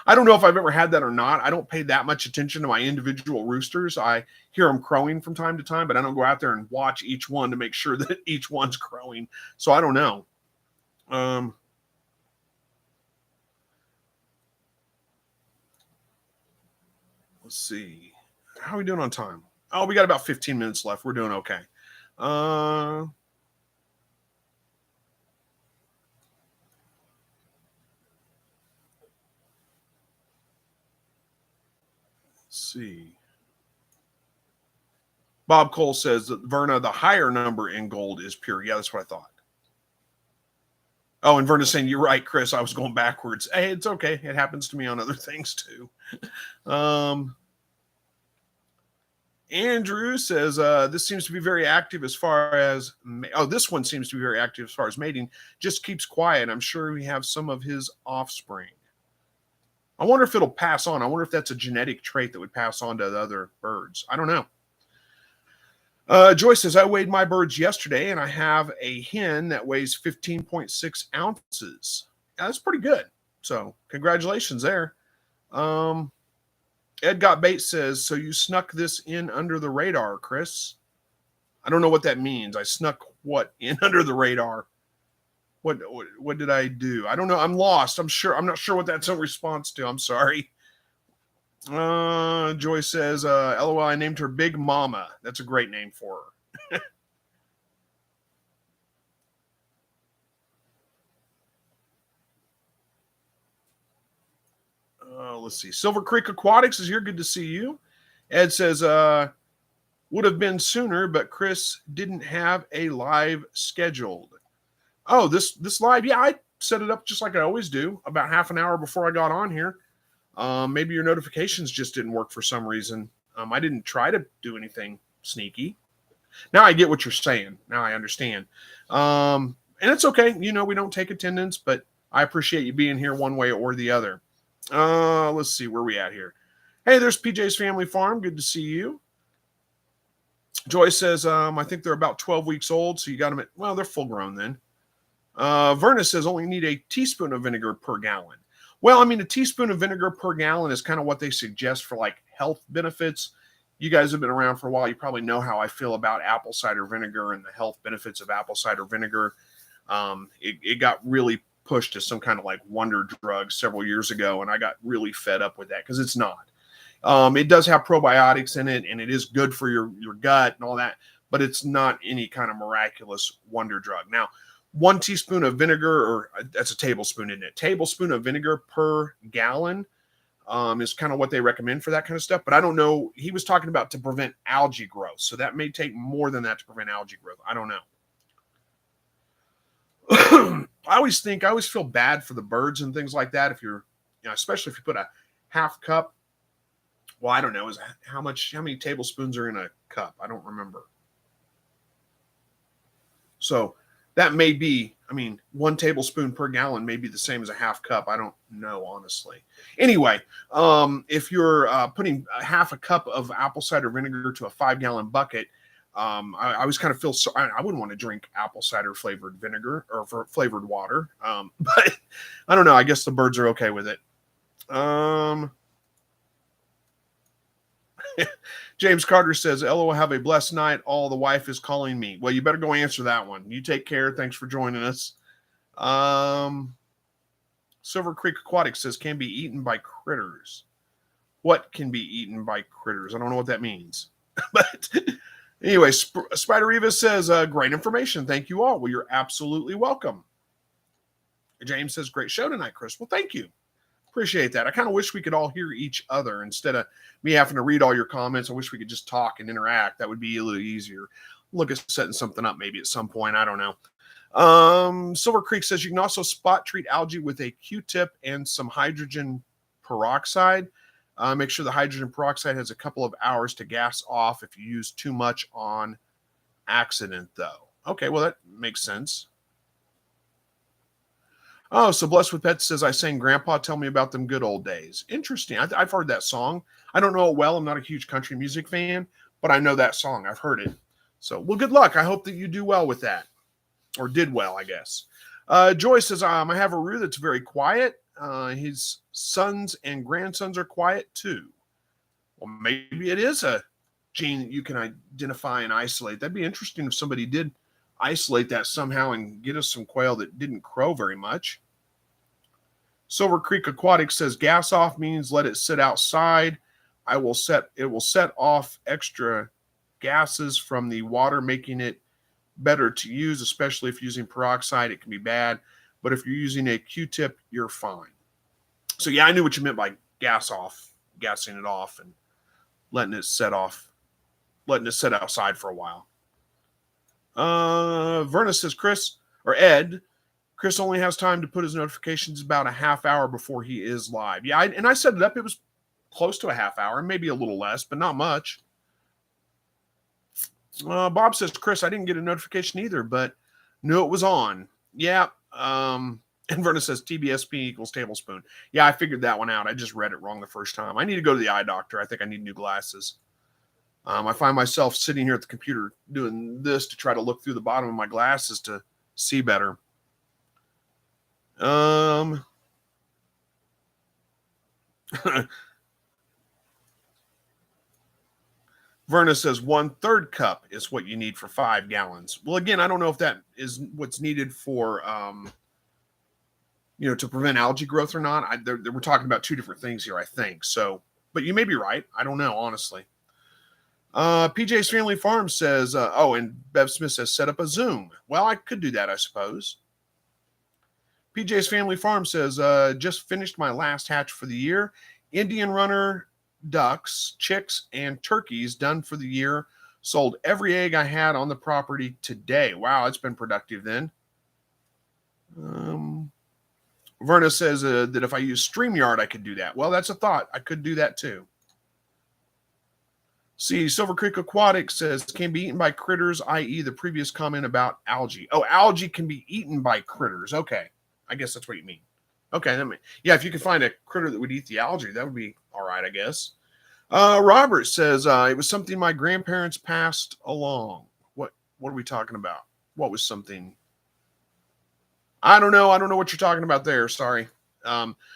I don't know if I've ever had that or not. I don't pay that much attention to my individual roosters. I hear them crowing from time to time, but I don't go out there and watch each one to make sure that each one's crowing. So I don't know. Let's see. How are we doing on time? Oh, we got about 15 minutes left. We're doing okay. Let's see. Bob Cole says that, Verna, the higher number in gold is pure. Yeah, that's what I thought. Oh, and Verna's saying, you're right, Chris. I was going backwards. Hey, it's okay. It happens to me on other things too. Andrew says, this seems to be very active as far as, this one seems to be very active as far as mating. Just keeps quiet. I'm sure we have some of his offspring. I wonder if it'll pass on. I wonder if that's a genetic trait that would pass on to the other birds. I don't know. Joyce says, I weighed my birds yesterday, and I have a hen that weighs 15.6 ounces. Yeah, that's pretty good. So congratulations there. Ed Got Bait says, so you snuck this in under the radar, Chris? I don't know what that means. I snuck what in under the radar? What did I do? I don't know. I'm lost. I'm not sure what that's in response to. I'm sorry. Joy says, LOL, I named her Big Mama. That's a great name for her. Let's see. Silver Creek Aquatics is here. Good to see you. Ed says, would have been sooner, but Chris didn't have a live scheduled. Oh, this live, yeah, I set it up just like I always do, about half an hour before I got on here. Maybe your notifications just didn't work for some reason. I didn't try to do anything sneaky. Now I get what you're saying. Now I understand. And it's okay. We don't take attendance, but I appreciate you being here one way or the other. Let's see where we at here. Hey, there's PJ's Family Farm. Good to see you. Joyce says, I think they're about 12 weeks old, so you got them at, well, they're full grown then. Verna says only need a teaspoon of vinegar per gallon. Well, I mean, a teaspoon of vinegar per gallon is kind of what they suggest for like health benefits. You guys have been around for a while. You probably know how I feel about apple cider vinegar and the health benefits of apple cider vinegar. It got really pushed as some kind of like wonder drug several years ago, and I got really fed up with that because it's not. It does have probiotics in it, and it is good for your gut and all that, but it's not any kind of miraculous wonder drug. Now, 1 teaspoon of vinegar, or that's a tablespoon, isn't it? Tablespoon of vinegar per gallon is kind of what they recommend for that kind of stuff. But I don't know. He was talking about to prevent algae growth. So that may take more than that to prevent algae growth. I don't know. I always feel bad for the birds and things like that. If you're, especially if you put a half cup. Well, I don't know. How many tablespoons are in a cup? I don't remember. So that may be, 1 tablespoon per gallon may be the same as a half cup. I don't know, honestly. Anyway, if you're putting a half a cup of apple cider vinegar to a 5-gallon bucket, I always kind of feel so. I wouldn't want to drink apple cider flavored vinegar or flavored water. But I don't know. I guess the birds are okay with it. James Carter says, LOL, have a blessed night. All the wife is calling me. Well, you better go answer that one. You take care. Thanks for joining us. Silver Creek Aquatics says, can be eaten by critters. What can be eaten by critters? I don't know what that means. But anyway, Spider Eva says, great information. Thank you all. Well, you're absolutely welcome. James says, great show tonight, Chris. Well, thank you. Appreciate that. I kind of wish we could all hear each other instead of me having to read all your comments. I wish we could just talk and interact. That would be a little easier. Look at setting something up maybe at some point. I don't know. Silver Creek says you can also spot treat algae with a Q-tip and some hydrogen peroxide. Make sure the hydrogen peroxide has a couple of hours to gas off if you use too much on accident, though. Okay, well, that makes sense. Oh, so Blessed with Pets says, I sang Grandpa, Tell Me About Them Good Old Days. Interesting. I've heard that song. I don't know it well. I'm not a huge country music fan, but I know that song. I've heard it. So, well, good luck. I hope that you do well with that. Or did well, I guess. Joy says, I have a roux that's very quiet. his sons and grandsons are quiet too. Well, maybe it is a gene that you can identify and isolate. That'd be interesting if somebody did isolate that somehow and get us some quail that didn't crow very much. Silver Creek Aquatic says gas off means let it sit outside. It will set off extra gases from the water, making it better to use, especially if using peroxide. It can be bad, but if you're using a Q-tip, you're fine. So yeah, I knew what you meant by gassing it off and letting it set outside for a while. Verna says Chris only has time to put his notifications about a half hour before he is live. Yeah, I set it up. It was close to a half hour, maybe a little less, but not much. Bob says, Chris, I didn't get a notification either, but knew it was on. Yeah. And Verna says TBSP equals tablespoon. Yeah, I figured that one out. I just read it wrong the first time. I need to go to the eye doctor. I think I need new glasses. I find myself sitting here at the computer doing this to try to look through the bottom of my glasses to see better. Verna says 1/3 cup is what you need for 5 gallons. Well, again, I don't know if that is what's needed for, to prevent algae growth or not. We're talking about 2 different things here, I think. So, but you may be right. I don't know, honestly. PJ's Family Farm says, and Bev Smith says, set up a Zoom. Well, I could do that, I suppose. PJ's Family Farm says, just finished my last hatch for the year. Indian runner ducks, chicks, and turkeys done for the year. Sold every egg I had on the property today. Wow, it's been productive then. Verna says that if I use StreamYard, I could do that. Well, that's a thought. I could do that too. See, Silver Creek Aquatic says can be eaten by critters, i.e. the previous comment about algae. Oh, algae can be eaten by critters. Okay. I guess that's what you mean. Okay. If you could find a critter that would eat the algae, that would be all right, I guess. Robert says it was something my grandparents passed along. What are we talking about? What was something? I don't know. I don't know what you're talking about there. Sorry.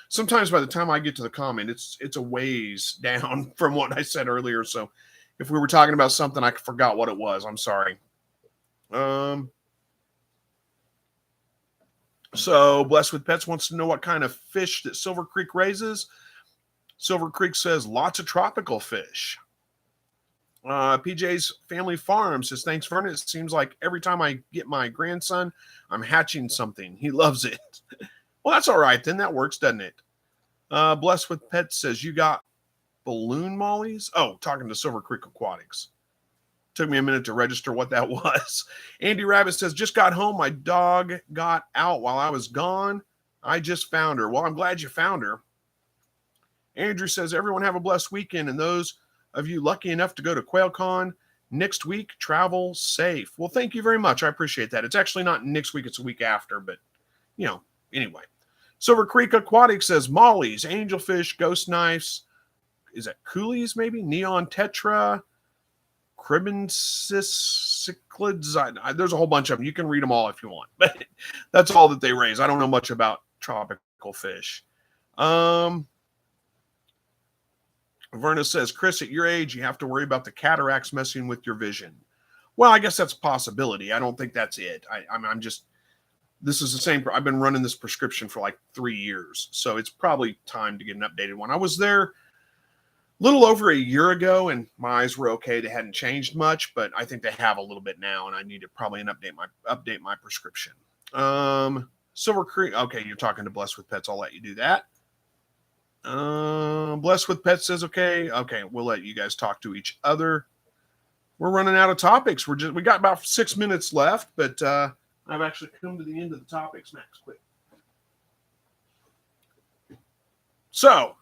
Sometimes by the time I get to the comment, it's a ways down from what I said earlier. So if we were talking about something, I forgot what it was. I'm sorry. So Blessed with Pets wants to know what kind of fish that Silver Creek raises. Silver Creek says lots of tropical fish. PJ's Family Farm says, thanks, Vernon. It seems like every time I get my grandson, I'm hatching something. He loves it. Well, that's all right. Then that works, doesn't it? Blessed with Pets says, you got balloon mollies? Oh, talking to Silver Creek Aquatics. Took me a minute to register what that was. Andy Rabbit says, just got home. My dog got out while I was gone. I just found her. Well, I'm glad you found her. Andrew says, everyone have a blessed weekend. And those of you lucky enough to go to QuailCon next week, travel safe. Well, thank you very much. I appreciate that. It's actually not next week. It's a week after, but anyway. Silver Creek Aquatic says mollies, angelfish, ghost knives. Is that coolies maybe? Neon tetra, cribensis cichlids. There's a whole bunch of them. You can read them all if you want, but that's all that they raise. I don't know much about tropical fish. Verna says, Chris, at your age, you have to worry about the cataracts messing with your vision. Well, I guess that's a possibility. I don't think that's it. This is the same. I've been running this prescription for like 3 years, so it's probably time to get an updated one. I was there a little over a year ago, and my eyes were okay. They hadn't changed much, but I think they have a little bit now, and I need to probably update my prescription. Silver Creek. Okay, you're talking to Blessed with Pets. I'll let you do that. Blessed with Pets says, okay, we'll let you guys talk to each other. We're running out of topics. We got about 6 minutes left, but I've actually come to the end of the topics. Max, quick. So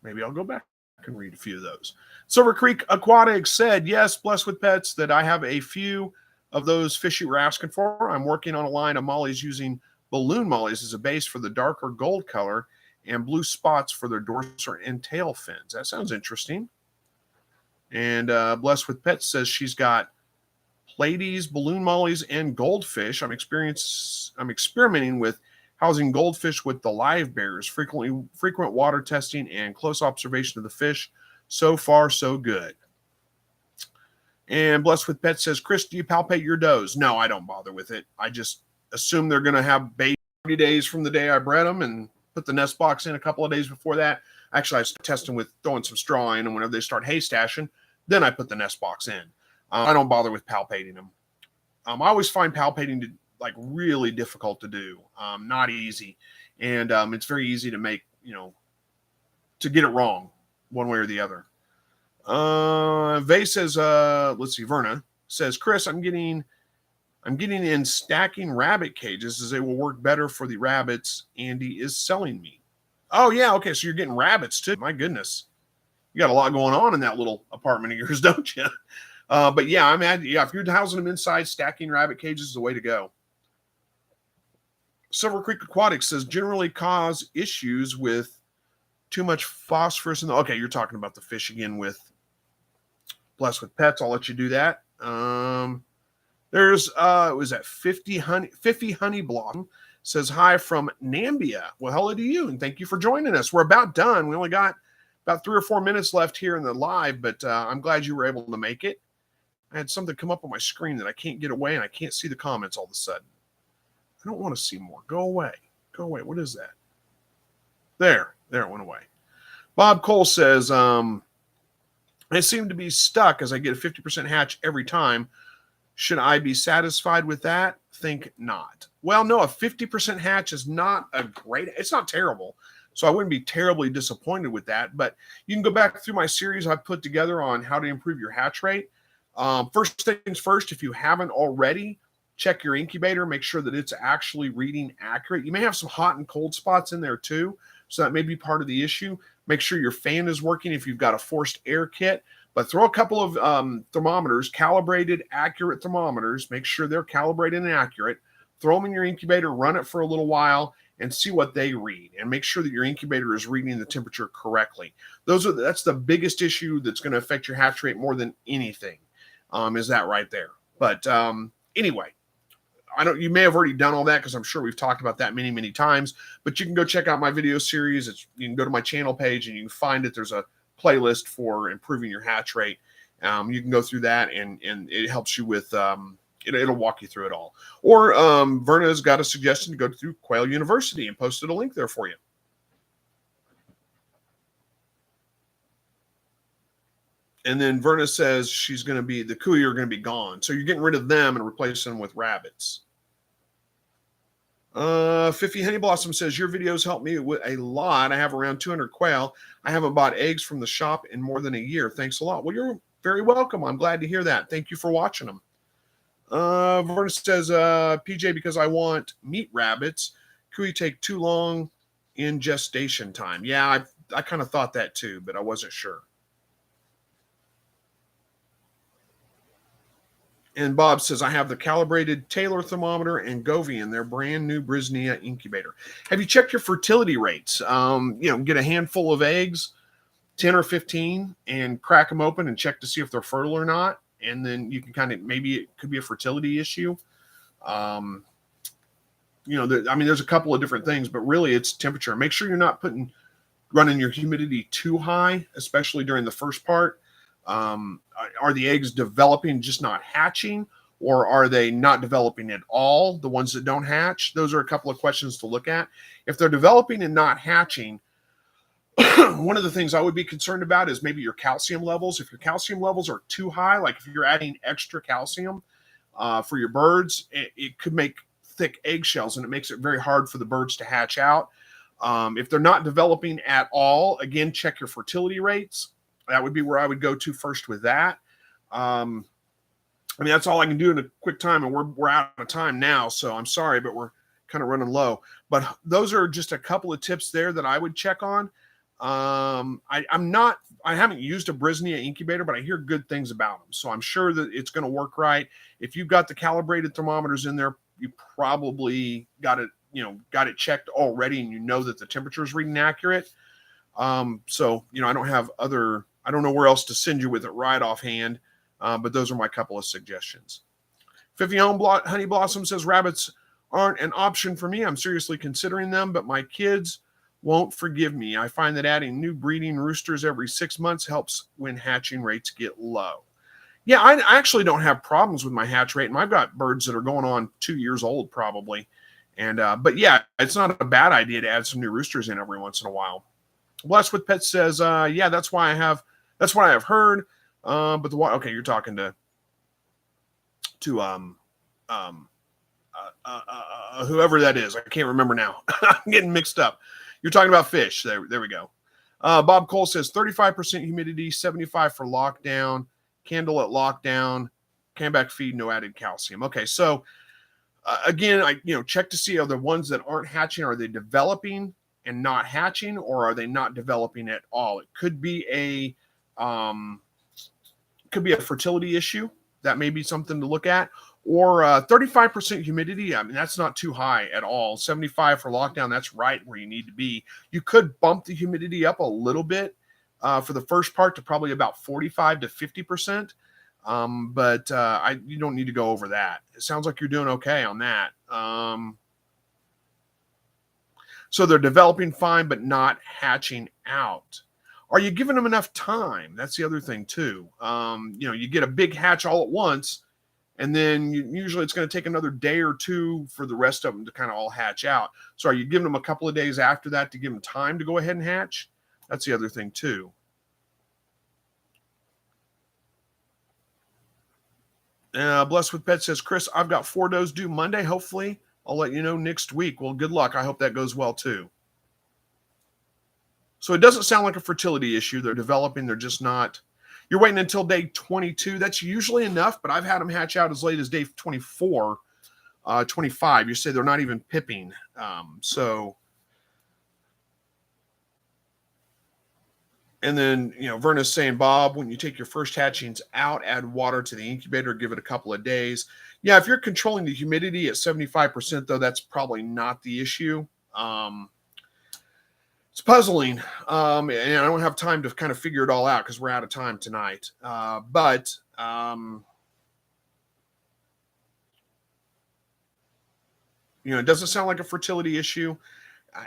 maybe I'll go back and read a few of those. Silver Creek Aquatics said, yes, Blessed with Pets, that I have a few of those fish you were asking for. I'm working on a line of mollies using balloon mollies as a base for the darker gold color and blue spots for their dorsal and tail fins. That sounds interesting. And Blessed with Pets says she's got Pleiades, balloon mollies, and goldfish. I'm experimenting with housing goldfish with the live bears, frequent water testing, and close observation of the fish. So far, so good. And Blessed with Pets says, Chris, do you palpate your does? No, I don't bother with it. I just assume they're going to have baby 30 days from the day I bred them and put the nest box in a couple of days before that. Actually, I start testing with throwing some straw in, and whenever they start hay stashing, then I put the nest box in. I don't bother with palpating them. I always find palpating really difficult to do, not easy. And it's very easy to make, to get it wrong one way or the other. Vay says, let's see, Verna says, Chris, I'm getting in stacking rabbit cages as they will work better for the rabbits Andy is selling me. Oh, yeah. Okay. So you're getting rabbits too. My goodness. You got a lot going on in that little apartment of yours, don't you? But yeah, if you're housing them inside, stacking rabbit cages is the way to go. Silver Creek Aquatics says generally cause issues with too much phosphorus in the. Okay, you're talking about the fish again with Blessed with Pets. I'll let you do that. There's was that 50 honey blossom says hi from Nambia. Well, hello to you, and thank you for joining us. We're about done. We only got about 3 or 4 minutes left here in the live, but I'm glad you were able to make it. I had something come up on my screen that I can't get away, and I can't see the comments all of a sudden. I don't want to see more. Go away. Go away. What is that? There it went away. Bob Cole says, I seem to be stuck as I get a 50% hatch every time. Should I be satisfied with that? Think not. Well, no, a 50% hatch is not it's not terrible. So I wouldn't be terribly disappointed with that. But you can go back through my series I've put together on how to improve your hatch rate. First things first, if you haven't already, check your incubator, make sure that it's actually reading accurate. You may have some hot and cold spots in there too, so that may be part of the issue. Make sure your fan is working if you've got a forced air kit, but throw a couple of thermometers, calibrated, accurate thermometers, make sure they're calibrated and accurate. Throw them in your incubator, run it for a little while, and see what they read, and make sure that your incubator is reading the temperature correctly. That's the biggest issue that's going to affect your hatch rate more than anything, is that right there. But anyway, you may have already done all that because I'm sure we've talked about that many, many times, but you can go check out my video series. You can go to my channel page and you can find it. There's a playlist for improving your hatch rate. You can go through that and it helps you with, it'll walk you through it all. Or Verna's got a suggestion to go through Quail University and posted a link there for you. And then Verna says the Kui are going to be gone. So you're getting rid of them and replacing them with rabbits. 50 Honey Blossom says, your videos help me with a lot. I have around 200 quail. I haven't bought eggs from the shop in more than a year. Thanks a lot. Well, you're very welcome. I'm glad to hear that. Thank you for watching them. Verna says, PJ, because I want meat rabbits, Kui take too long in gestation time. Yeah, I kind of thought that too, but I wasn't sure. And Bob says, I have the calibrated Taylor thermometer and Govee in their brand new Brisnia incubator. Have you checked your fertility rates? Get a handful of eggs, 10 or 15, and crack them open and check to see if they're fertile or not. And then you can maybe it could be a fertility issue. There's a couple of different things, but really it's temperature. Make sure you're not running your humidity too high, especially during the first part. Are the eggs developing, just not hatching, or are they not developing at all, the ones that don't hatch? Those are a couple of questions to look at. If they're developing and not hatching, one of the things I would be concerned about is maybe your calcium levels. If your calcium levels are too high, like if you're adding extra calcium for your birds, it could make thick eggshells, and it makes it very hard for the birds to hatch out. If they're not developing at all, again, check your fertility rates. That would be where I would go to first with that. That's all I can do in a quick time, and we're out of time now, so I'm sorry, but we're kind of running low. But those are just a couple of tips there that I would check on. I haven't used a Brisnia incubator, but I hear good things about them, so I'm sure that it's going to work right. If you've got the calibrated thermometers in there, you probably got it checked already, and you know that the temperature is reading accurate. I don't know where else to send you with it right offhand, but those are my couple of suggestions. 50 Honey Blossom says rabbits aren't an option for me. I'm seriously considering them, but my kids won't forgive me. I find that adding new breeding roosters every 6 months helps when hatching rates get low. Yeah, I actually don't have problems with my hatch rate, and I've got birds that are going on 2 years old probably. And but yeah, it's not a bad idea to add some new roosters in every once in a while. Blessed with Pets says, yeah, that's what I have heard. But okay, you're talking to whoever that is. I can't remember now. I'm getting mixed up. You're talking about fish. There we go. Bob Cole says 35% humidity, 75 for lockdown, candle at lockdown, Canback feed, no added calcium. Okay, so again, check to see, are the ones that aren't hatching, are they developing and not hatching, or are they not developing at all? It could be a fertility issue. That may be something to look at. Or 35% humidity. I mean, that's not too high at all. 75 for lockdown, that's right where you need to be. You could bump the humidity up a little bit for the first part to probably about 45 to 50%. But you don't need to go over that. It sounds like you're doing okay on that. So they're developing fine, but not hatching out. Are you giving them enough time? That's the other thing too. You get a big hatch all at once, and then usually it's going to take another day or two for the rest of them to kind of all hatch out. So are you giving them a couple of days after that to give them time to go ahead and hatch? That's the other thing too. Blessed with Pet says, Chris, I've got 4 does due Monday. Hopefully I'll let you know next week. Well, good luck. I hope that goes well too. So it doesn't sound like a fertility issue. They're developing. They're just not. You're waiting until day 22. That's usually enough, but I've had them hatch out as late as day 24, 25. You say they're not even pipping. And then, Verna's saying, Bob, when you take your first hatchings out, add water to the incubator, give it a couple of days. Yeah, if you're controlling the humidity at 75%, though, that's probably not the issue. It's puzzling, and I don't have time to kind of figure it all out because we're out of time tonight. But it doesn't sound like a fertility issue.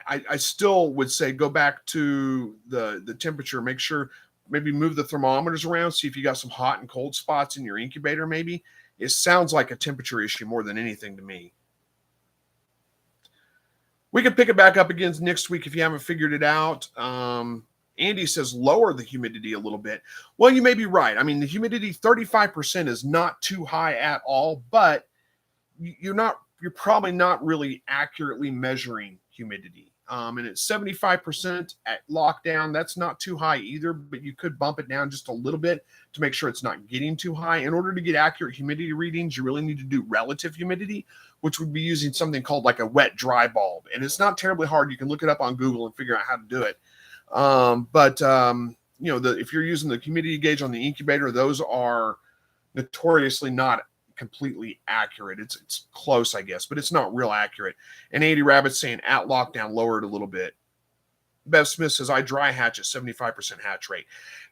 I still would say go back to the temperature. Make sure, maybe move the thermometers around, see if you got some hot and cold spots in your incubator maybe. It sounds like a temperature issue more than anything to me. We can pick it back up again next week if you haven't figured it out. Andy says lower the humidity a little bit. Well, you may be right. I mean, the humidity 35% is not too high at all, but you're probably not really accurately measuring humidity. And at 75% at lockdown, that's not too high either, but you could bump it down just a little bit to make sure it's not getting too high. In order to get accurate humidity readings, you really need to do relative humidity, which would be using something called like a wet dry bulb. And it's not terribly hard. You can look it up on Google and figure out how to do it. If you're using the humidity gauge on the incubator, those are notoriously not completely accurate. It's close, I guess, but it's not real accurate. And Andy Rabbit's saying at lockdown, lower it a little bit. Bev Smith says, I dry hatch at 75% hatch rate.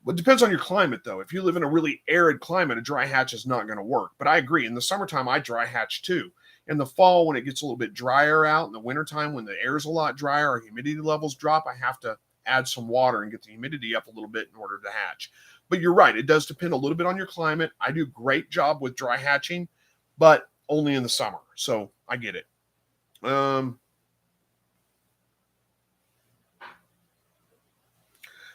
Well, it depends on your climate, though. If you live in a really arid climate, a dry hatch is not going to work. But I agree. In the summertime, I dry hatch too. In the fall, when it gets a little bit drier out, in the wintertime, when the air is a lot drier, our humidity levels drop, I have to add some water and get the humidity up a little bit in order to hatch. But you're right. It does depend a little bit on your climate. I do a great job with dry hatching, but only in the summer. So I get it.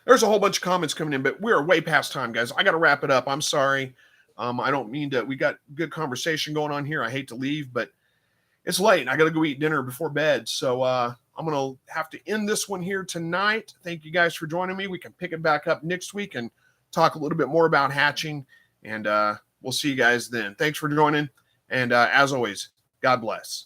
There's a whole bunch of comments coming in, but we're way past time, guys. I got to wrap it up. I'm sorry. I don't mean to. We got good conversation going on here. I hate to leave, but it's late. I got to go eat dinner before bed. So I'm going to have to end this one here tonight. Thank you guys for joining me. We can pick it back up next week and talk a little bit more about hatching, and we'll see you guys then. Thanks for joining, and as always, God bless.